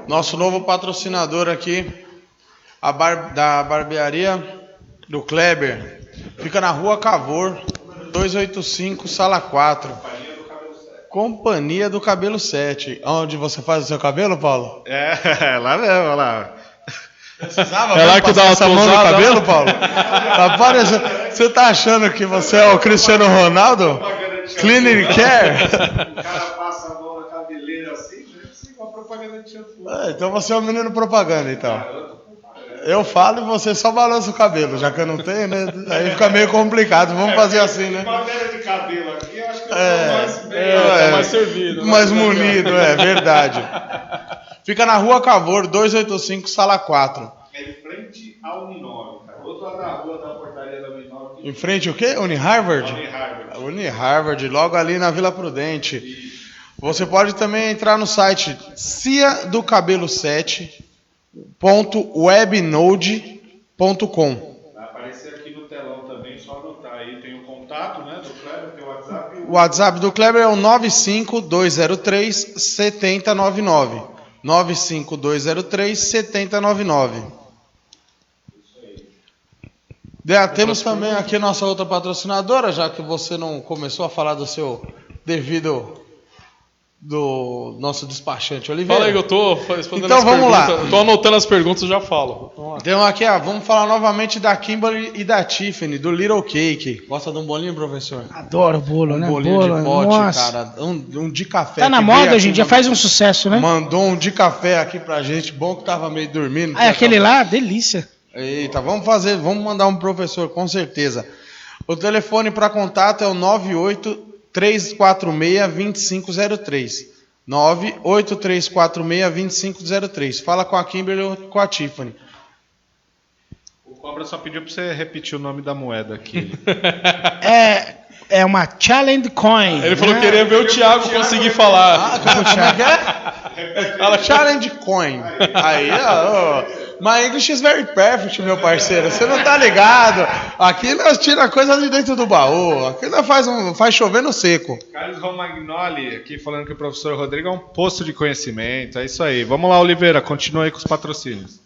nosso novo patrocinador aqui, da barbearia do Kleber. Fica na Rua Cavour, 285, Sala 4. Companhia do Cabelo 7. Onde você faz o seu cabelo, Paulo? É, lá mesmo, olha lá. Precisava É lá que dá uma essa mão no tosada, cabelo, Paulo? Tá parecendo... Você tá achando que você é o Cristiano Ronaldo? Clean and Care? O cara passa a mão na cabeleira assim, né? Sim, uma propaganda de shampoo. Então você é um menino propaganda, então. Eu falo e você só balança o cabelo, já que eu não tenho, né? Aí fica meio complicado. Vamos fazer assim, né? Madeira de cabelo aqui, eu acho que eu Tá mais servido. Mais munido, é verdade. Fica na Rua Cavour, 285, Sala 4. É em frente ao Uninove, cara. Outro lado da rua da portaria da Uninove. Em frente o quê? Uniharvard? Harvard. Uniharvard, logo ali na Vila Prudente. Você pode também entrar no site ciadocabelo7.webnode.com. Vai aparecer aqui no telão também, só anotar aí. Tem o contato, né, do Kleber, tem o WhatsApp. O WhatsApp do Kleber é o 95203-7099. 95203-7099. Temos também aqui a nossa outra patrocinadora, já que você não começou a falar do seu do nosso despachante Oliveira. Fala aí que eu tô respondendo Então as vamos lá. perguntas. Tô anotando as perguntas e já falo. Então aqui, ó, vamos falar novamente da Kimberly e da Tiffany, do Little Cake. Gosta de um bolinho, professor? Adoro bolo, né? Bolinho Bolo, de pote, nossa. cara. Um de café. Tá na que moda veio hoje em aqui, dia, faz um sucesso, né? Mandou um de café aqui pra gente. Bom que tava meio dormindo. Ah, é aquele lá, delícia. Eita, vamos mandar um professor, com certeza. O telefone para contato é o 98346-2503. 98346-2503. Fala com a Kimberly ou com a Tiffany. O Cobra só pediu pra você repetir o nome da moeda aqui. É uma Challenge Coin. Ele falou né? que queria ver o Thiago conseguir falar. Como é que é? Fala Challenge Coin. Aí, ó. My English is very perfect, meu parceiro. Você não tá ligado. Aqui nós tira coisa de dentro do baú. Aqui nós faz chover no seco. Carlos Romagnoli aqui falando que o professor Rodrigo é um poço de conhecimento. É isso aí. Vamos lá, Oliveira. Continua aí com os patrocínios.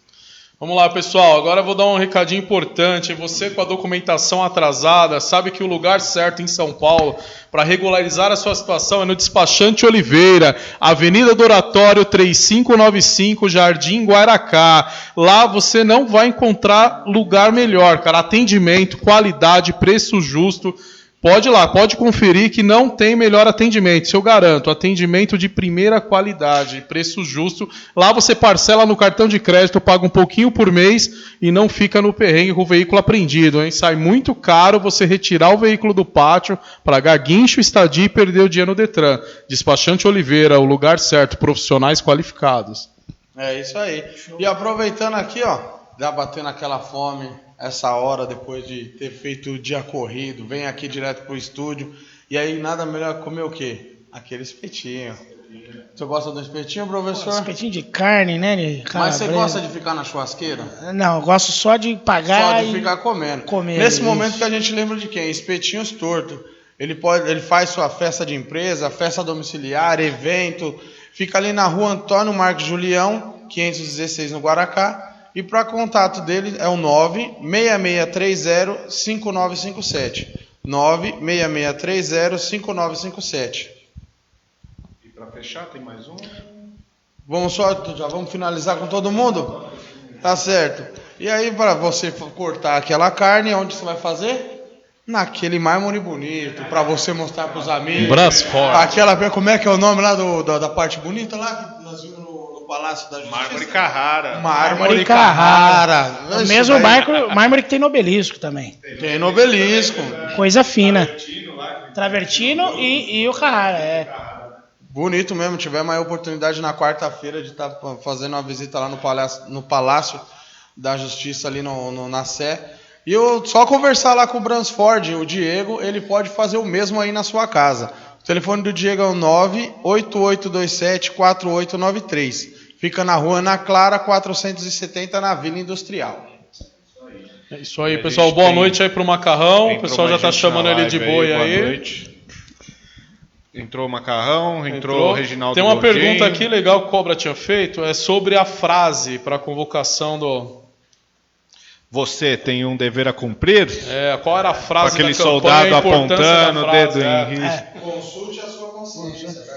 Vamos lá, pessoal. Agora eu vou dar um recadinho importante. Você com a documentação atrasada, sabe que o lugar certo em São Paulo para regularizar a sua situação é no Despachante Oliveira, Avenida do Oratório 3595, Jardim Guaracá. Lá você não vai encontrar lugar melhor, cara. Atendimento, qualidade, preço justo. Pode ir lá, pode conferir que não tem melhor atendimento, isso eu garanto. Atendimento de primeira qualidade, preço justo. Lá você parcela no cartão de crédito, paga um pouquinho por mês e não fica no perrengue com o veículo apreendido, hein? Sai muito caro você retirar o veículo do pátio, pagar guincho, estadia e perder o dia no Detran. Despachante Oliveira, o lugar certo, profissionais qualificados. É isso aí. E aproveitando aqui, ó, já batendo aquela fome, essa hora depois de ter feito o dia corrido, vem aqui direto pro estúdio, e aí nada melhor comer o quê? Aquele espetinho. Você gosta do espetinho, professor? Espetinho de carne, né? Mas você gosta de ficar na churrasqueira? Não, eu gosto só de pagar Só de ficar comendo. comer. Nesse momento que a gente lembra de quem? Espetinhos Torto. Ele faz sua festa de empresa, festa domiciliar, evento. Fica ali na rua Antônio Marcos Julião, 516 no Guaracá. E para contato dele é o 96630-5957. 96630-5957. E para fechar, tem mais um? Já vamos finalizar com todo mundo? Tá certo. E aí, para você cortar aquela carne, onde você vai fazer? Naquele mármore bonito, para você mostrar para os amigos. Brasfort. Como é que é o nome lá da parte bonita lá que nós vimos no Palácio da Justiça? Mármore Carrara. Mármore Carrara. O mesmo mármore que tem no Obelisco também. Tem no Obelisco. Coisa fina. Travertino e o Carrara, Bonito mesmo. Tivemos a oportunidade na quarta-feira de estar fazendo uma visita lá no Palácio da Justiça ali na Sé. E eu só conversar lá com o Bransford, o Diego, ele pode fazer o mesmo aí na sua casa. O telefone do Diego é o 98827-4893. Fica na rua Ana Clara, 470, na Vila Industrial. É isso aí, pessoal. Boa noite aí pro Macarrão. O pessoal já está chamando ele de boi aí. Boa noite. Entrou o Macarrão, entrou o Reginaldo. Tem uma Gordinho. pergunta aqui legal que o Cobra tinha feito, é sobre a frase para a convocação do... Você tem um dever a cumprir? Qual era a frase aquele da campanha, soldado a importância apontando da o frase, dedo em risco. Consulte a sua consciência.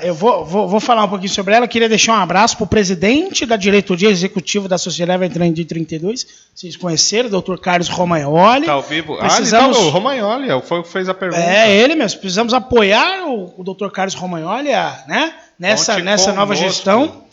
Eu vou falar um pouquinho sobre ela. Queria deixar um abraço para o presidente da diretoria executiva da Sociedade Veterana de 32. Vocês conheceram, o Dr. Carlos Romagnoli. Está ao vivo. Precisamos... o Romagnoli foi o que fez a pergunta. É ele mesmo. Precisamos apoiar o Dr. Carlos Romagnoli, né? nessa nova gestão.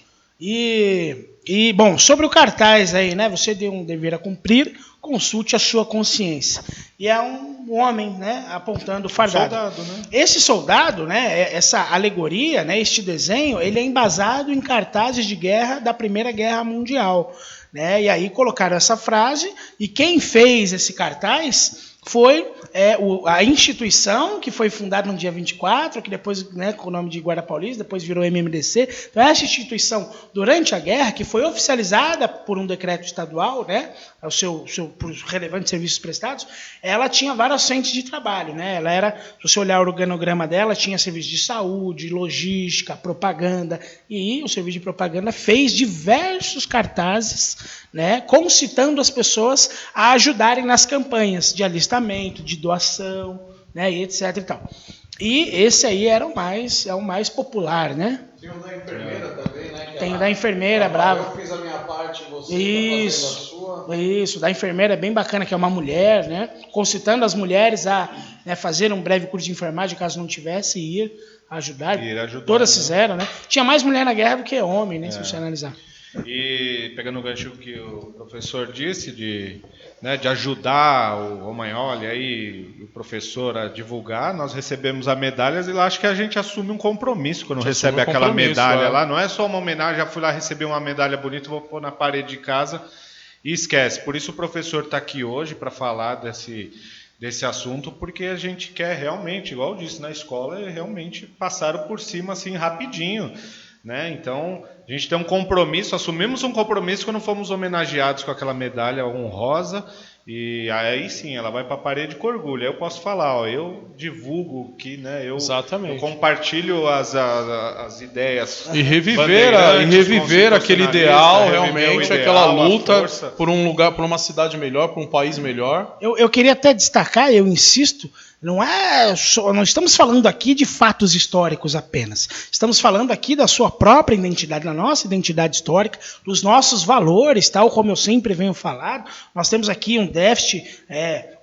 E, bom, sobre o cartaz aí, né? Você tem um dever a cumprir, consulte a sua consciência. E é um homem, né? Apontando fardado. Soldado, né? Esse soldado, né? Essa alegoria, né? Este desenho, ele é embasado em cartazes de guerra da Primeira Guerra Mundial, né? E aí colocaram essa frase, e quem fez esse cartaz foi a instituição que foi fundada no dia 24, que depois, né, com o nome de Guarda Paulista, depois virou MMDC. Então, essa instituição, durante a guerra, que foi oficializada por um decreto estadual, né, por relevantes serviços prestados, ela tinha várias frentes de trabalho. Né? Ela era, se você olhar o organograma dela, tinha serviço de saúde, logística, propaganda, e o serviço de propaganda fez diversos cartazes, né, concitando as pessoas a ajudarem nas campanhas de alistamento, de doação, né, e etc. E tal. E esse aí era o mais popular, né? Tem o da enfermeira também, né? Tem o da enfermeira, bravo. Eu fiz a minha parte, você Isso, tá fazendo a sua. Isso, da enfermeira é bem bacana, que é uma mulher, né? Concitando as mulheres a, né, fazer um breve curso de enfermagem, caso não tivesse, ir ajudar. Todas fizeram, né? Tinha mais mulher na guerra do que homem, né? Se você analisar. E pegando o gancho que o professor disse de ajudar o Romagnoli aí, o professor a divulgar, nós recebemos a medalha e lá acho que a gente assume um compromisso quando recebe aquela medalha lá. Não é só uma homenagem, já fui lá receber uma medalha bonita, vou pôr na parede de casa e esquece. Por isso o professor está aqui hoje para falar desse assunto, porque a gente quer realmente, igual eu disse, na escola, realmente passaram por cima assim rapidinho. Né? Então, a gente tem um compromisso, assumimos um compromisso quando fomos homenageados com aquela medalha honrosa, e aí sim, ela vai para a parede com orgulho. Aí eu posso falar, eu divulgo que, né, eu compartilho as ideias. E reviver aquele ideal, realmente, aquela luta por um lugar, por uma cidade melhor, por um país melhor. Eu queria até destacar, eu insisto, não estamos falando aqui de fatos históricos apenas. Estamos falando aqui da sua própria identidade, da nossa identidade histórica, dos nossos valores, tal como eu sempre venho falar. Nós temos aqui um déficit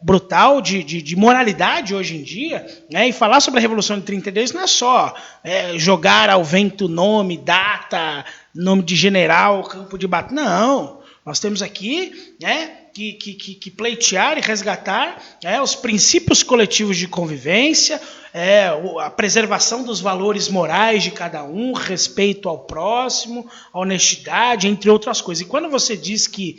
brutal de moralidade hoje em dia, né? E falar sobre a Revolução de 32 não é só jogar ao vento nome, data, nome de general, campo de batalha. Não, nós temos aqui, né, que pleitear e resgatar os princípios coletivos de convivência, a preservação dos valores morais de cada um, respeito ao próximo, a honestidade, entre outras coisas. E quando você diz que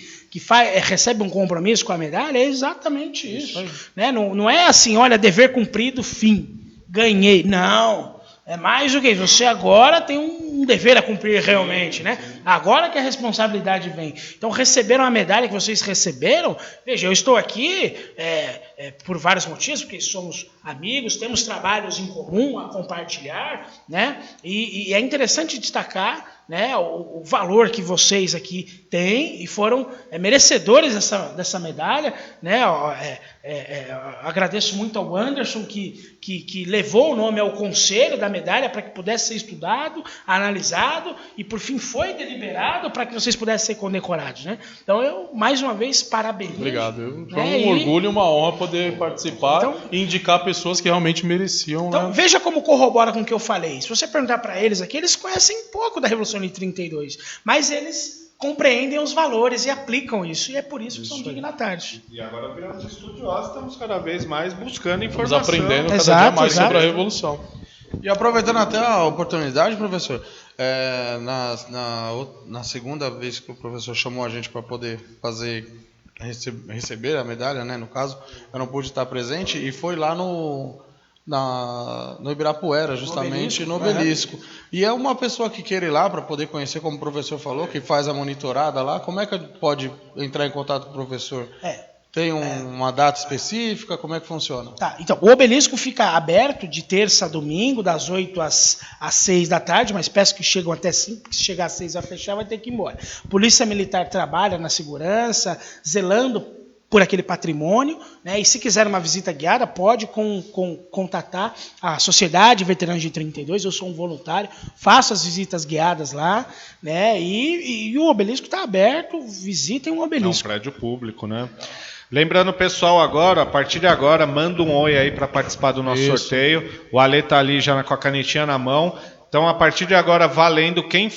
recebe um compromisso com a medalha, é exatamente isso. Né? Não é assim, olha, dever cumprido, fim, ganhei. Não. É mais do que isso. Você agora tem um dever a cumprir realmente, né? Agora que a responsabilidade vem. Então, receberam a medalha que vocês receberam. Veja, eu estou aqui por vários motivos, porque somos amigos, temos trabalhos em comum a compartilhar, né? E é interessante destacar, né, o valor que vocês aqui têm e foram merecedores dessa medalha, né? Agradeço muito ao Anderson que levou o nome ao conselho da medalha para que pudesse ser estudado, analisado e por fim foi deliberado para que vocês pudessem ser condecorados, né? Então eu mais uma vez parabenizo. Obrigado. Foi um orgulho e uma honra poder participar e indicar pessoas que realmente mereciam. Então, veja como corrobora com o que eu falei. Se você perguntar para eles aqui, eles conhecem pouco da Revolução de 32, mas eles compreendem os valores e aplicam isso, e é por isso que são dignatários. E agora viramos estudiosos, estamos cada vez mais buscando informação. Estamos aprendendo cada dia mais sobre a Revolução. E aproveitando até a oportunidade, professor, na segunda vez que o professor chamou a gente para poder receber a medalha, né, no caso, eu não pude estar presente, e foi lá no Ibirapuera, justamente, no Obelisco. E é uma pessoa que quer ir lá para poder conhecer, como o professor falou, que faz a monitorada lá, como é que pode entrar em contato com o professor? Tem uma data específica? Como é que funciona? Tá, então, o Obelisco fica aberto de terça a domingo, das 8 às 6 da tarde, mas peço que chegam até 5, porque se chegar às 6 vai fechar, vai ter que ir embora. Polícia Militar trabalha na segurança, zelando por aquele patrimônio, né? E se quiser uma visita guiada, pode contatar a Sociedade Veteranos de 32, eu sou um voluntário, faço as visitas guiadas lá, né? E o Obelisco está aberto, visitem o Obelisco. É um prédio público, né? Lembrando, pessoal, agora, a partir de agora, manda um oi aí para participar do nosso sorteio. O Ale tá ali já com a canetinha na mão. Então, a partir de agora, valendo, quem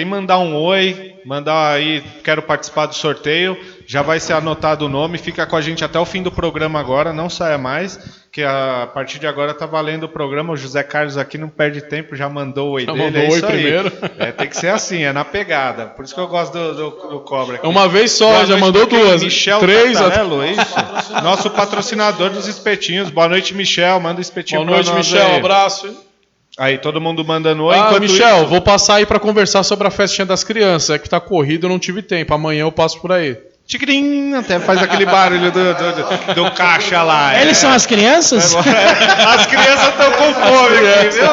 mandar um oi, mandar aí, quero participar do sorteio, já vai ser anotado o nome, fica com a gente até o fim do programa agora, não saia mais, que a partir de agora tá valendo o programa. O José Carlos aqui não perde tempo, já mandou o oi dele. Mandou oi primeiro. Tem que ser assim, é na pegada. Por isso que eu gosto do Cobra aqui. Uma vez só, boa já mandou duas. Michel 3 Tatarello, isso? Nosso patrocinador dos espetinhos. Boa noite, Michel. Manda um espetinho pra nós. Boa noite, Michel. Aí. Um abraço. Aí, todo mundo mandando oi. Michel, vou passar aí para conversar sobre a festinha das crianças. É que tá corrido, eu não tive tempo. Amanhã eu passo por aí. Tigrim, até faz aquele barulho do caixa lá. Eles são as crianças? As crianças estão com fome aqui, viu?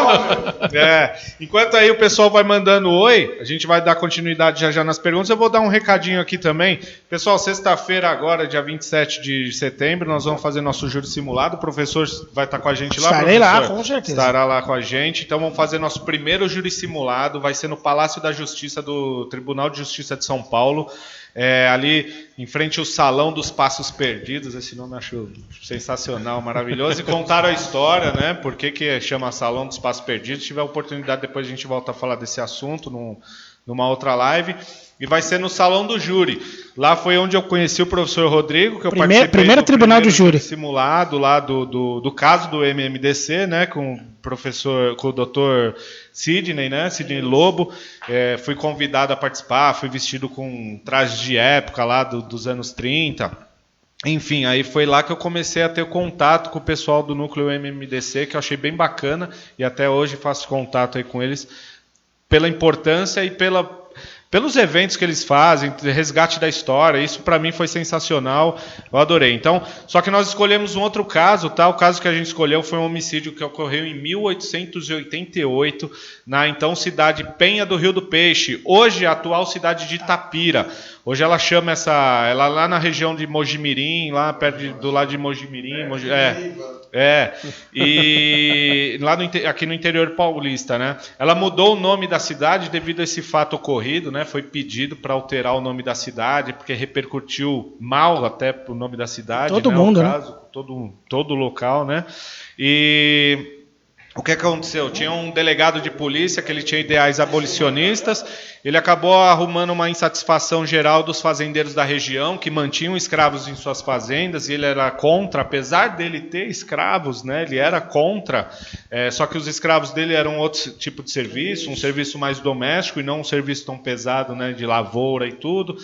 Enquanto aí o pessoal vai mandando oi, a gente vai dar continuidade já nas perguntas. Eu vou dar um recadinho aqui também. Pessoal, sexta-feira agora, dia 27 de setembro, nós vamos fazer nosso júri simulado. O professor vai estar com a gente lá, Estarei professor? lá, com certeza. Estará lá com a gente. Então vamos fazer nosso primeiro júri simulado. Vai ser no Palácio da Justiça do Tribunal de Justiça de São Paulo. Ali em frente ao Salão dos Passos Perdidos, esse nome eu acho sensacional, maravilhoso, e contaram a história, né, por que chama Salão dos Passos Perdidos. Se tiver oportunidade, depois a gente volta a falar desse assunto numa outra live, e vai ser no Salão do Júri. Lá foi onde eu conheci o professor Rodrigo, que eu participei primeiro tribunal do júri simulado lá do caso do MMDC, né, com o doutor Sidney, né, Sidney Lobo. Fui convidado a participar, fui vestido com trajes de época lá dos anos 30. Enfim, aí foi lá que eu comecei a ter contato com o pessoal do núcleo MMDC, que eu achei bem bacana, e até hoje faço contato aí com eles pela importância e pelos eventos que eles fazem, resgate da história. Isso para mim foi sensacional, eu adorei. Então, só que nós escolhemos um outro caso, tá? O caso que a gente escolheu foi um homicídio que ocorreu em 1888, na então cidade Penha do Rio do Peixe, hoje a atual cidade de Itapira. Hoje ela chama ela lá na região de Mojimirim, lá perto do lado de Mojimirim, e lá aqui no interior paulista, né? Ela mudou o nome da cidade devido a esse fato ocorrido, né? Foi pedido para alterar o nome da cidade, porque repercutiu mal até o nome da cidade, todo mundo, caso, né? Todo o local, né? E o que aconteceu? Tinha um delegado de polícia que ele tinha ideais abolicionistas. Ele acabou arrumando uma insatisfação geral dos fazendeiros da região, que mantinham escravos em suas fazendas, e ele era contra, apesar dele ter escravos, né, ele era contra, só que os escravos dele eram outro tipo de serviço, um serviço mais doméstico e não um serviço tão pesado, né, de lavoura e tudo.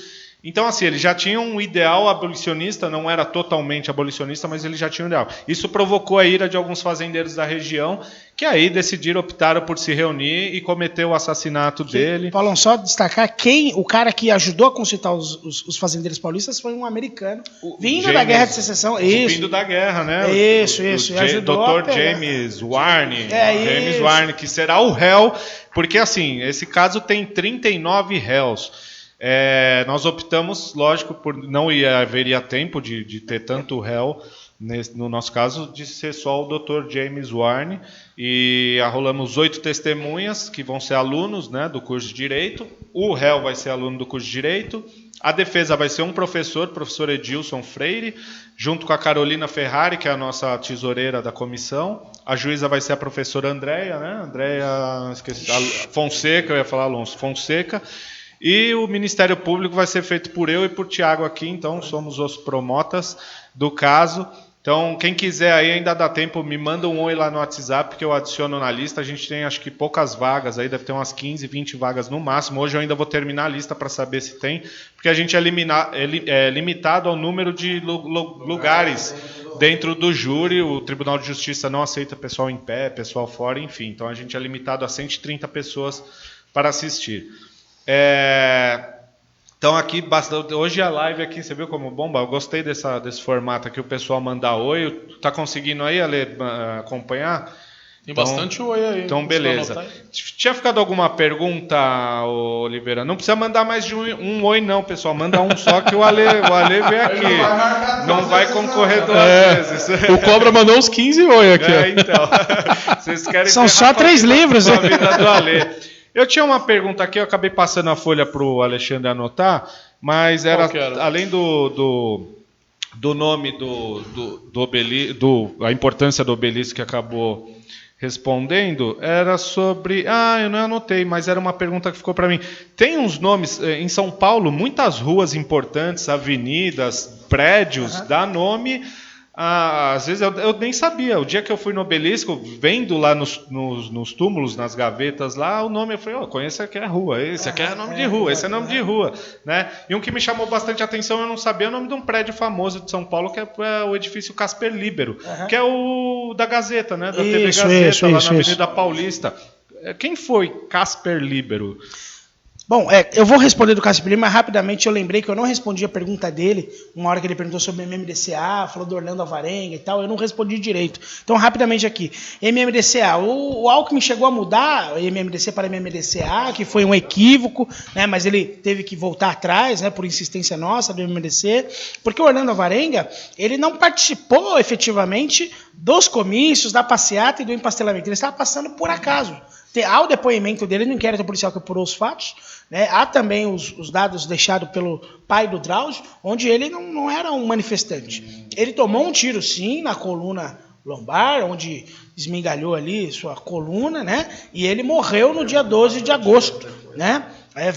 Então, assim, ele já tinha um ideal abolicionista, não era totalmente abolicionista, mas ele já tinha um ideal. Isso provocou a ira de alguns fazendeiros da região, que aí optaram por se reunir e cometer o assassinato dele. Paulo, só destacar o cara que ajudou a consultar os fazendeiros paulistas foi um americano, vindo da Guerra de Secessão. Vindo da guerra, né? Isso. Dr. James Warne. James Warne, que será o réu, porque, assim, esse caso tem 39 réus. Nós optamos, lógico, por não haveria tempo de ter tanto réu, no nosso caso, de ser só o Dr. James Warne, e arrolamos 8 testemunhas, que vão ser alunos, né, do curso de Direito. O réu vai ser aluno do curso de Direito. A defesa vai ser um professor Edilson Freire, junto com a Carolina Ferrari, que é a nossa tesoureira da comissão. A juíza vai ser a professora Andréia, né? Fonseca, eu ia falar Alonso, Fonseca. E o Ministério Público vai ser feito por eu e por Tiago aqui, então somos os promotas do caso. Então, quem quiser aí, ainda dá tempo, me manda um oi lá no WhatsApp que eu adiciono na lista. A gente tem, acho que, poucas vagas aí, deve ter umas 15, 20 vagas no máximo. Hoje eu ainda vou terminar a lista para saber se tem, porque a gente é limitado ao número de lugares dentro do júri. O Tribunal de Justiça não aceita pessoal em pé, pessoal fora, enfim. Então, a gente é limitado a 130 pessoas para assistir. Então aqui, hoje a live aqui, você viu como bomba? Eu gostei desse formato aqui, o pessoal mandar oi. Tá conseguindo aí, Ale, acompanhar? Tem bastante oi aí. Então, beleza. Tinha ficado alguma pergunta, Oliveira? Não precisa mandar mais de um oi não, pessoal. Manda um só que o Ale vem aqui. Não vai concorrer 2 vezes. O Cobra mandou uns 15 oi aqui. Então. Vocês querem São só 3 livros. A vida do Ale. Eu tinha uma pergunta aqui, eu acabei passando a folha para o Alexandre anotar, mas era além do nome do obelisco, a importância do obelisco que acabou respondendo, era sobre... eu não anotei, mas era uma pergunta que ficou para mim. Tem uns nomes, em São Paulo, muitas ruas importantes, avenidas, prédios, dá nome... às vezes eu nem sabia. O dia que eu fui no obelisco, vendo lá nos túmulos, nas gavetas lá, o nome, eu falei, conheço aqui a rua, esse aqui é nome de rua, esse é nome de rua, né? E um que me chamou bastante atenção, eu não sabia o nome de um prédio famoso de São Paulo, que é o edifício Casper Libero, que é o da Gazeta, né? Da TV Gazeta, lá na Avenida Paulista. Quem foi Casper Libero? Bom, eu vou responder do Casper Libero, mas rapidamente eu lembrei que eu não respondi a pergunta dele, uma hora que ele perguntou sobre MMDCA, falou do Orlando Alvarenga e tal, eu não respondi direito. Então, rapidamente aqui, MMDCA, o Alckmin chegou a mudar o MMDC para MMDCA, que foi um equívoco, né, mas ele teve que voltar atrás, né, por insistência nossa do MMDC, porque o Orlando Alvarenga, ele não participou efetivamente dos comícios, da passeata e do empastelamento, ele estava passando por acaso. Há o depoimento dele no inquérito policial que apurou os fatos, né? Há também os dados deixados pelo pai do Drauzio, onde ele não era um manifestante. Ele tomou um tiro, sim, na coluna lombar, onde esmigalhou ali sua coluna, né? E ele morreu no dia 12 de agosto, né?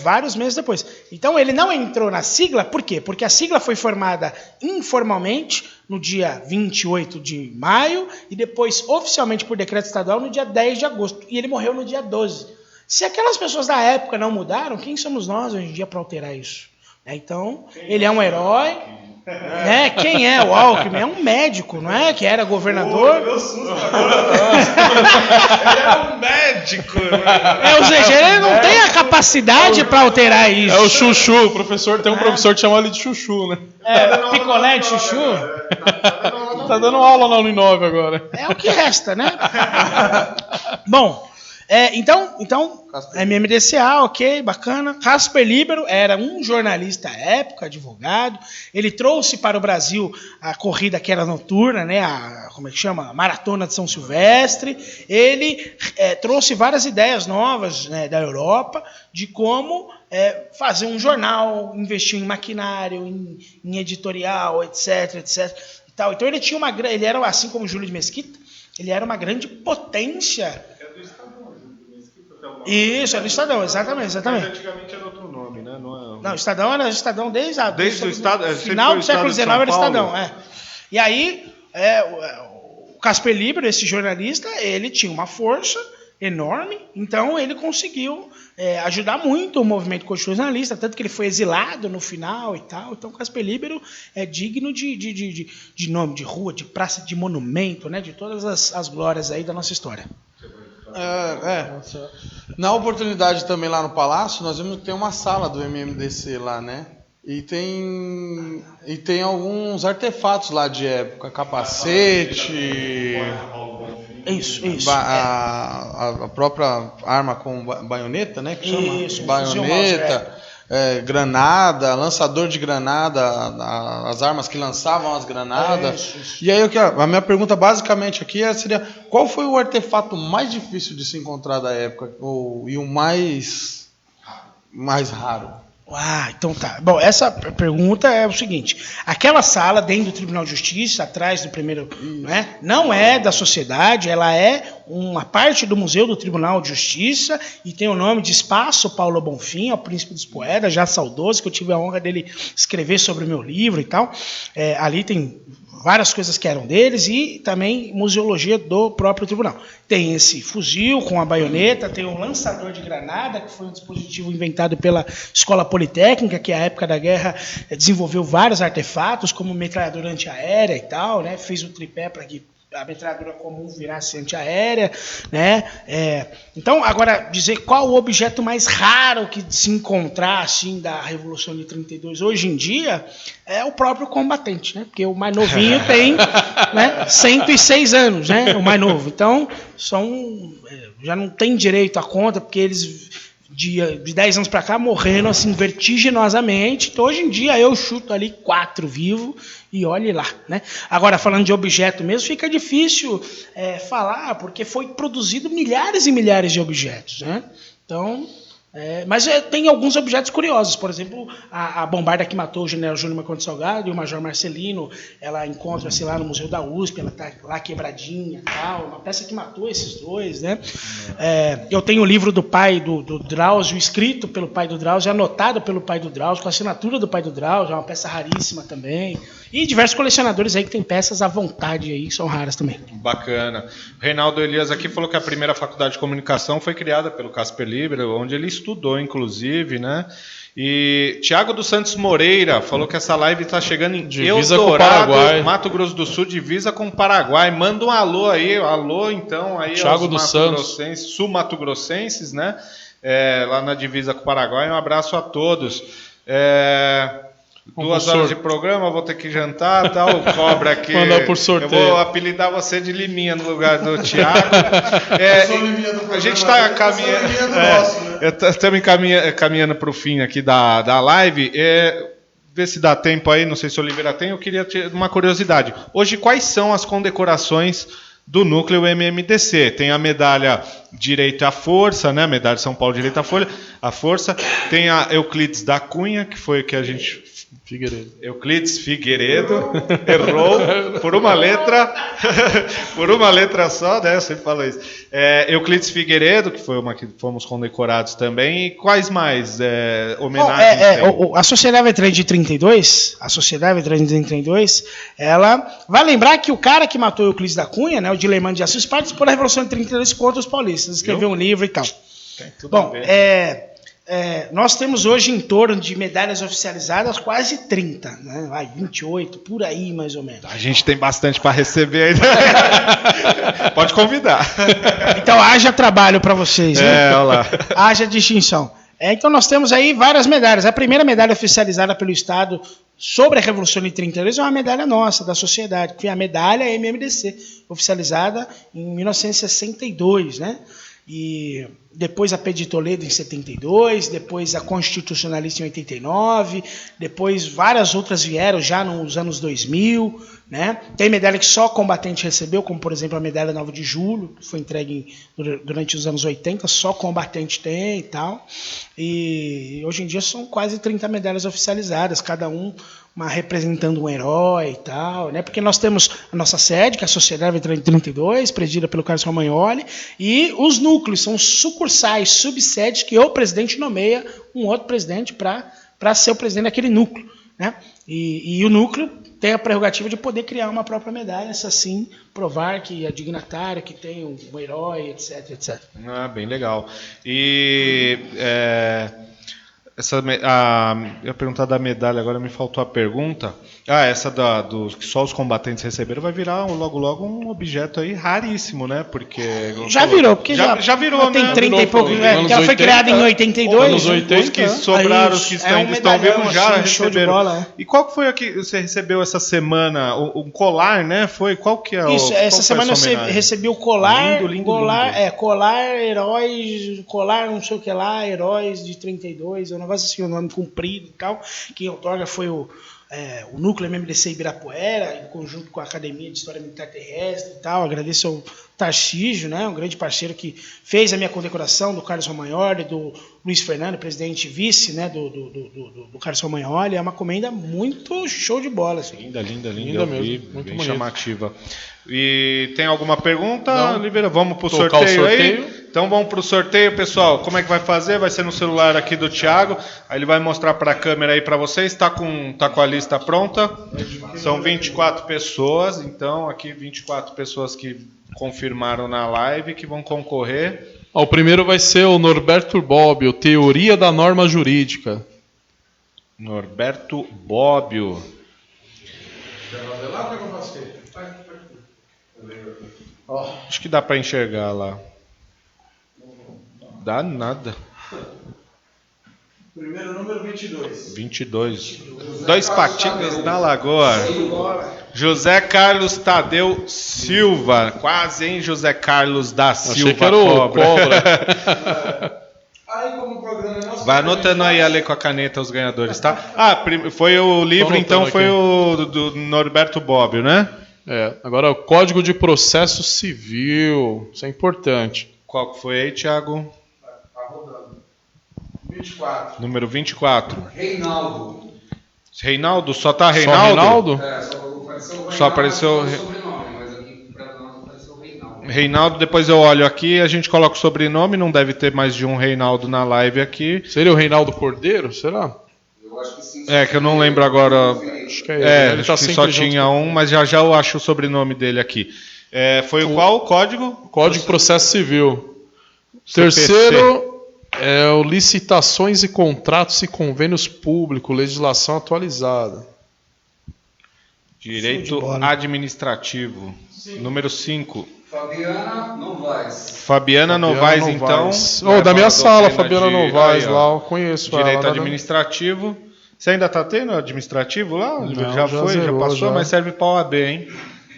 Vários meses depois. Então ele não entrou na sigla, por quê? Porque a sigla foi formada informalmente no dia 28 de maio e depois oficialmente por decreto estadual no dia 10 de agosto. E ele morreu no dia 12. Se aquelas pessoas da época não mudaram, quem somos nós hoje em dia para alterar isso? Então, ele é um herói. Né? Quem é o Alckmin? É um médico, não é? Que era governador. Ele é um médico. Ou seja, ele não tem a capacidade para alterar isso. É o Chuchu, o professor. Tem um professor que chama ele de Chuchu, né? Picolé de Chuchu. Tá dando aula na Uninove agora. É o que resta, né? Bom. Então, MMDCA, ok, bacana. Casper Libero era um jornalista à época, advogado. Ele trouxe para o Brasil a corrida que era noturna, né? A Maratona de São Silvestre. Ele trouxe várias ideias novas, né, da Europa de como fazer um jornal, investir em maquinário, em editorial, etc, etc. E tal. Então ele era, assim como Júlio de Mesquita, ele era uma grande potência. Isso, é do Estadão, exatamente. Mas antigamente era outro nome, né? Não, o Estadão era Estadão desde o Estado, final do século XIX era Estadão. E aí, o Casper Libero, esse jornalista, ele tinha uma força enorme, então ele conseguiu ajudar muito o movimento constitucionalista, tanto que ele foi exilado no final e tal. Então, Casper Líbero é digno de nome, de rua, de praça, de monumento, né, de todas as glórias aí da nossa história. Na oportunidade também lá no Palácio, nós vimos que tem uma sala do MMDC lá, né? E tem alguns artefatos lá de época, capacete, Isso. a própria arma com baioneta, né? Que chama? Isso, baioneta, granada, lançador de granada, as armas que lançavam as granadas. Isso. E aí a minha pergunta basicamente aqui seria: qual foi o artefato mais difícil de se encontrar da época e o mais raro? Então tá. Bom, essa pergunta é o seguinte: aquela sala dentro do Tribunal de Justiça, atrás do primeiro, né, não é da sociedade, ela é uma parte do Museu do Tribunal de Justiça e tem o nome de Espaço Paulo Bonfim, ao Príncipe dos Poetas, já saudoso, que eu tive a honra dele escrever sobre o meu livro e tal. Ali tem várias coisas que eram deles e também museologia do próprio tribunal. Tem esse fuzil com a baioneta, tem um lançador de granada, que foi um dispositivo inventado pela Escola Politécnica, que, à época da guerra, desenvolveu vários artefatos, como metralhadora antiaérea e tal, né? Fez o tripé para que a metralhadora comum virasse antiaérea, né? Então, agora, dizer qual o objeto mais raro que se encontrar assim, da Revolução de 32 hoje em dia é o próprio combatente, né? Porque o mais novinho tem, né, 106 anos, né? O mais novo. Então, já não tem direito à conta, porque eles de 10 anos para cá morreram assim vertiginosamente. Então, hoje em dia eu chuto ali 4 vivos e olhe lá, né? Agora, falando de objeto mesmo, fica difícil falar, porque foi produzido milhares e milhares de objetos, né? Então, mas tem alguns objetos curiosos. Por exemplo, a bombarda que matou o general Júnior Marcondes Salgado e o major Marcelino, ela encontra-se lá no Museu da USP, ela está lá quebradinha, tal, uma peça que matou esses dois, né? Eu tenho o livro do pai do Drauzio, escrito pelo pai do Drauzio, anotado pelo pai do Drauzio, com a assinatura do pai do Drauzio, é uma peça raríssima também. E diversos colecionadores aí que tem peças à vontade aí, que são raras também. Bacana. O Reinaldo Elias aqui falou que a primeira faculdade de comunicação foi criada pelo Casper Líbero, onde ele estudou, inclusive, né? E Tiago dos Santos Moreira falou que essa live está chegando em divisa Eldorado, com o Paraguai. Mato Grosso do Sul, divisa com o Paraguai. Manda um alô aí, então, aí Tiago aos dos Santos, sul-mato-grossenses, né? Lá na divisa com o Paraguai. Um abraço a todos. 2 horas de programa, vou ter que jantar, tá? O Cobra aqui. Mandar por sorteio. Eu vou apelidar você de Liminha no lugar do Thiago. A gente está caminhando. Estamos caminhando para o fim aqui da live. Ver se dá tempo aí, não sei se o Oliveira tem. Eu queria ter uma curiosidade. Hoje, quais são as condecorações do núcleo MMDC? Tem a medalha Direito à Força, né? Medalha de São Paulo Direito à Força. Tem a Euclides da Cunha, que foi o que a gente... Euclides Figueiredo, errou por uma letra, só, né? Eu sempre falo isso. Euclides Figueiredo, que foi uma que fomos condecorados também. E quais mais homenagens? A Sociedade Veterana de 32, ela vai lembrar que o cara que matou Euclides da Cunha, né, o Dilemano de Assis, participou da Revolução de 32 contra os paulistas, escreveu um livro e tal. Bom, nós temos hoje em torno de medalhas oficializadas quase 30, né? 28, por aí mais ou menos. A gente tem bastante para receber ainda. Pode convidar. Então haja trabalho para vocês, né? Olha lá. Haja distinção. Então nós temos aí várias medalhas. A primeira medalha oficializada pelo Estado sobre a Revolução de 32 é uma medalha nossa, da sociedade, que foi a medalha MMDC, oficializada em 1962, né? E depois a P de Toledo em 72, depois a Constitucionalista em 89, depois várias outras vieram já nos anos 2000, né? Tem medalha que só combatente recebeu, como por exemplo a medalha 9 de julho, que foi entregue durante os anos 80, só combatente tem e tal. E hoje em dia são quase 30 medalhas oficializadas, cada uma representando um herói e tal, né? Porque nós temos a nossa sede, que é a Sociedade Veterana de 32, presidida pelo Carlos Romagnoli, e os núcleos são sucursais, subsedes, que o presidente nomeia um outro presidente para ser o presidente daquele núcleo, né? E o núcleo tem a prerrogativa de poder criar uma própria medalha, se assim provar que é dignatário, que tem um herói, etc, etc. Ah, bem legal. E eu ia perguntar da medalha, agora me faltou a pergunta. Essa que só os combatentes receberam vai virar logo um objeto aí raríssimo, né? Porque já virou, porque já virou, tem né? 30 e poucos, porque ela foi criada em 82. Anos 80, os que sobraram, os que ainda estão vivos já receberam. Bola, E qual que foi a que você recebeu essa semana? Um colar, né? Qual que é isso, essa semana eu recebi o colar, lindo. Colar heróis, colar não sei o que lá, heróis de 32, um negócio assim, o nome comprido e tal. Quem outorga foi o Núcleo MMDC Ibirapuera, em conjunto com a Academia de História Militar Terrestre e tal. Agradeço ao Tarcísio, né, um grande parceiro que fez a minha condecoração, do Carlos Romagnoli, do Luiz Fernando, presidente e vice, né, do Carlos Romagnoli. É uma comenda muito show de bola. Assim. Linda mesmo, muito bem bonito. chamativa. E tem alguma pergunta, Não. Oliveira? Vamos pro Tocar o sorteio aí? sorteio. Então vamos pro sorteio, pessoal. Como é que vai fazer? Vai ser no celular aqui do Thiago. Aí ele vai mostrar para a câmera aí para vocês. Tá com a lista pronta. São 24 pessoas. Então aqui 24 pessoas que confirmaram na live que vão concorrer. O primeiro vai ser o Norberto Bobbio, Teoria da Norma Jurídica. Norberto Bobbio. Acho que dá para enxergar lá. Dá nada. Primeiro número 22. 22. Dois patinhos na lagoa. José Carlos Tadeu Silva. Quase, hein? José Carlos da Silva. Achei que era o Cobra. Aí, como o programa é nosso, Vai anotando aí ali com a caneta os ganhadores, tá? Foi o livro, então foi aqui. o do Norberto Bobbio, né? Agora o Código de Processo Civil. Isso é importante. Qual que foi aí, Thiago? Tá rodando. 24. Número 24. Reinaldo. Reinaldo? Só tá Só Reinaldo? Reinaldo? Só apareceu o Reinaldo. Só apareceu o sobrenome, mas aqui pra nós apareceu o Reinaldo. Reinaldo, depois eu olho aqui, a gente coloca o sobrenome, não deve ter mais de um Reinaldo na live aqui. Seria o Reinaldo Cordeiro? Será? Eu acho que sim. Que eu não lembro agora. Acho que é ele. Acho que só tinha um, mas já eu acho o sobrenome dele aqui. Foi qual o código? Código de Processo Civil. CPC. Terceiro é o Licitações e Contratos e Convênios Públicos, legislação atualizada. Direito administrativo. Número 5. Fabiana Novaes. Fabiana Novaes, então. Da minha sala, Fabiana de- Novaes, aí, ó. lá, eu conheço Direito ela. administrativo. Você ainda está tendo administrativo lá? Não, já já foi, zerou, já passou, já. mas serve para OAB, hein?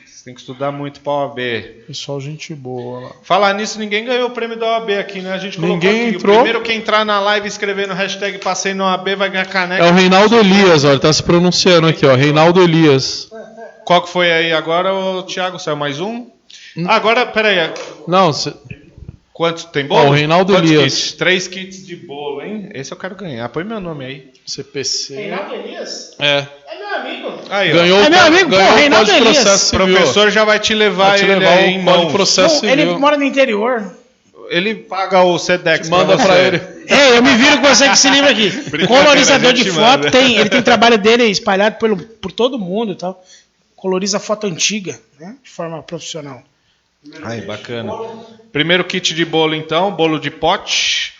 Você tem que estudar muito para OAB. Pessoal, gente boa lá. Falar nisso, ninguém ganhou o prêmio da OAB aqui, né? A gente colocou Ninguém aqui. entrou. O primeiro que entrar na live escrevendo hashtag passei no OAB vai ganhar caneca. É o Reinaldo Elias, ó, ele tá se pronunciando aqui, ó. Reinaldo Elias. Qual que foi aí agora, o Thiago? Saiu mais um? Agora, peraí. Não, Quantos tem bolo? o Reinaldo Quantos Elias. kits? 3 kits de bolo, hein? Esse eu quero ganhar. Põe meu nome aí. CPC. Reinaldo Elias? É. É meu amigo. Aí, ó. Ganhou É meu amigo, ganhou pô, o Reinaldo Código de Elias. Processo O Civil. professor já vai te levar Vai te ele levar aí o em Código de mãos. Processo Ele Civil. mora no interior. Ele paga o SEDEX. Manda pra pra você. ele. Ei, eu me viro com você com esse livro aqui. Brincadeira, Colorizador a de gente foto, manda. ele tem trabalho dele espalhado por todo mundo e tal. Coloriza foto antiga, né? De forma profissional. Aí, bacana. Primeiro kit de bolo, então. Bolo de pote.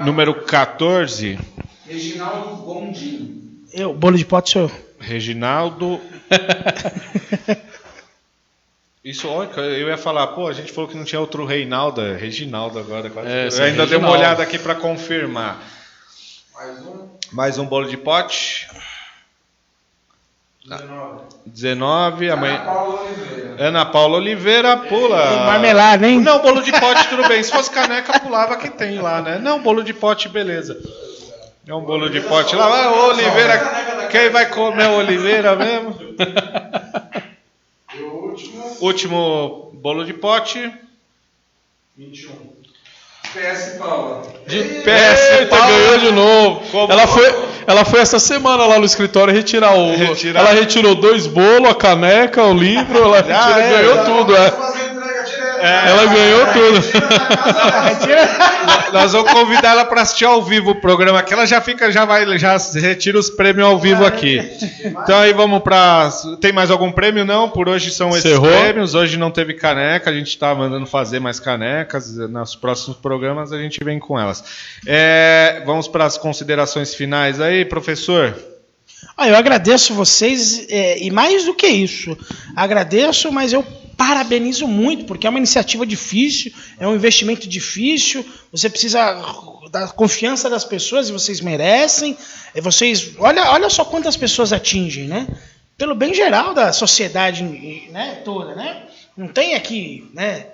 Número 14. Reginaldo Gondim. Bolo de pote sou eu. Reginaldo. Isso, olha, eu ia falar, pô, a gente falou que não tinha outro Reinaldo. É Reginaldo agora. Quase. esse Eu é ainda dei uma Reginaldo. olhada aqui para confirmar. Mais um. Mais um bolo de pote. 19. 19. Amanhã. Paula Oliveira. Ana Paula Oliveira pula. Marmelada, hein? Não, bolo de pote tudo bem. Se fosse caneca, pulava que tem lá, né? Não, bolo de pote, beleza. É um bolo de pote lá. Ah, Oliveira, quem vai comer o Oliveira mesmo? E o último. Último bolo de pote. 21. PS Paula. Eita, ganhou de novo. Como? Ela foi essa semana lá no escritório retirar Ela retirou 2 bolos, a caneca, o livro, ela ganhou tudo, Vamos fazer entrega direto. Ela ganhou tudo. Nós vamos convidar ela para assistir ao vivo o programa aqui. Ela já retira os prêmios ao vivo aqui. Então aí vamos para... Tem mais algum prêmio? Não, por hoje são esses prêmios. Hoje não teve caneca, a gente está mandando fazer mais canecas. Nos próximos programas a gente vem com elas. Vamos para as considerações finais aí, professor. Eu agradeço vocês, e mais do que isso, agradeço, mas eu parabenizo muito, porque é uma iniciativa difícil, é um investimento difícil, você precisa da confiança das pessoas, e vocês merecem, olha só quantas pessoas atingem, né? Pelo bem geral da sociedade, né, toda, né? Não tem aqui, né?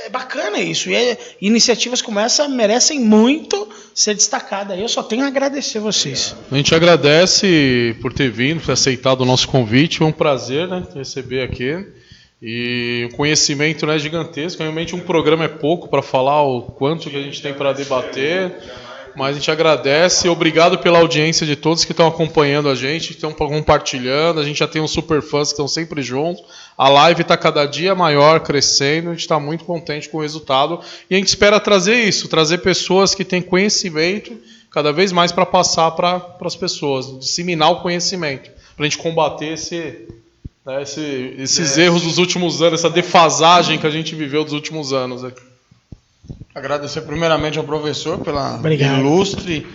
É bacana isso, e iniciativas como essa merecem muito ser destacadas. Eu só tenho a agradecer vocês. A gente agradece por ter vindo, por ter aceitado o nosso convite. É um prazer, né, receber aqui. E o conhecimento, né, é gigantesco. Realmente um programa é pouco para falar o quanto que a gente tem para debater. Mas a gente agradece. Obrigado pela audiência de todos que estão acompanhando a gente, que estão compartilhando. A gente já tem uns super fãs que estão sempre juntos. A live está cada dia maior, crescendo. A gente está muito contente com o resultado. E a gente espera trazer isso, trazer pessoas que têm conhecimento cada vez mais para passar para as pessoas, disseminar o conhecimento, para a gente combater esses erros dos últimos anos, essa defasagem que a gente viveu dos últimos anos. Agradecer primeiramente ao professor pela ilustre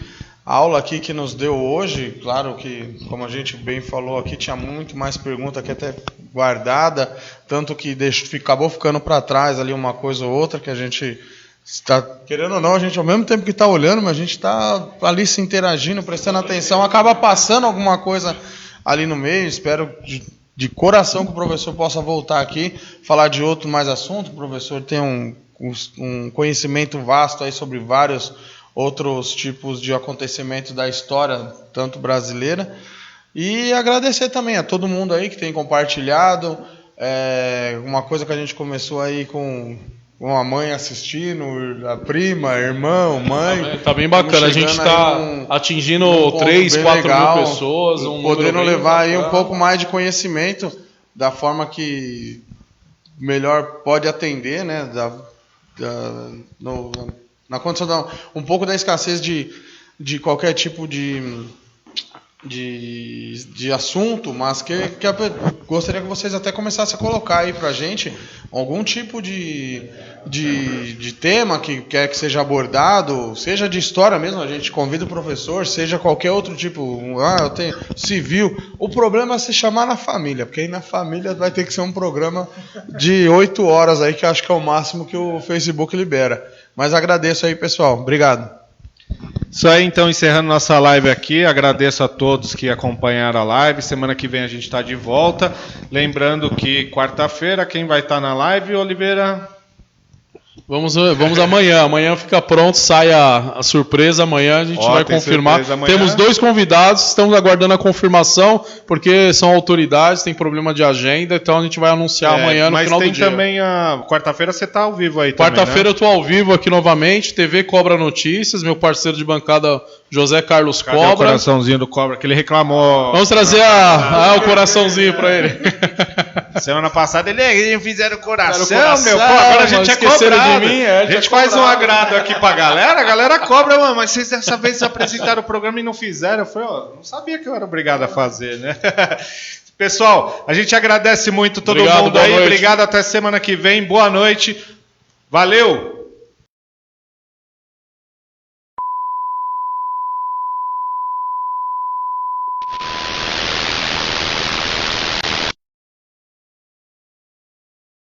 aula aqui que nos deu hoje. Claro que, como a gente bem falou aqui, tinha muito mais pergunta que até guardada, tanto que acabou ficando para trás ali uma coisa ou outra que a gente está, querendo ou não, a gente ao mesmo tempo que está olhando, mas a gente está ali se interagindo, prestando atenção, acaba passando alguma coisa ali no meio. Espero de coração que o professor possa voltar aqui, falar de outro mais assunto. O professor tem um conhecimento vasto aí sobre vários outros tipos de acontecimentos da história, tanto brasileira. E agradecer também a todo mundo aí que tem compartilhado. Uma coisa que a gente começou aí com a mãe assistindo, a prima, irmão, mãe. Tá bem bacana, a gente está atingindo 3, 4 mil pessoas. Podendo levar aí um pouco mais de conhecimento da forma que melhor pode atender, né? Na condição um pouco da escassez de qualquer tipo de assunto, mas que gostaria que vocês até começassem a colocar aí pra gente algum tipo de tema que quer que seja abordado, seja de história mesmo, a gente convida o professor, seja qualquer outro tipo, eu tenho civil. O problema é se chamar na família, porque aí na família vai ter que ser um programa de 8 horas aí, que eu acho que é o máximo que o Facebook libera. Mas agradeço aí, pessoal. Obrigado. Isso aí, então, encerrando nossa live aqui. Agradeço a todos que acompanharam a live. Semana que vem a gente está de volta. Lembrando que quarta-feira, quem vai estar na live, Oliveira? Vamos amanhã. Amanhã fica pronto, sai a surpresa. Amanhã a gente vai confirmar. Temos 2 convidados, estamos aguardando a confirmação, porque são autoridades, tem problema de agenda, então a gente vai anunciar amanhã no final do dia. Mas tem também quarta-feira você está ao vivo aí também, quarta-feira, né? Eu estou ao vivo aqui novamente, TV Cobra Notícias, meu parceiro de bancada José Carlos Cobra. Cadê o coraçãozinho do Cobra, que ele reclamou. Vamos trazer o coraçãozinho para ele. Semana passada eles fizeram coração, meu. Pô, agora a gente é cobrado. De mim, a gente faz um agrado aqui pra galera, a galera cobra, mano, mas vocês dessa vez apresentaram o programa e não fizeram. Eu falei, não sabia que eu era obrigado a fazer, né? Pessoal, a gente agradece muito todo mundo aí. Obrigado, até semana que vem. Boa noite. Valeu!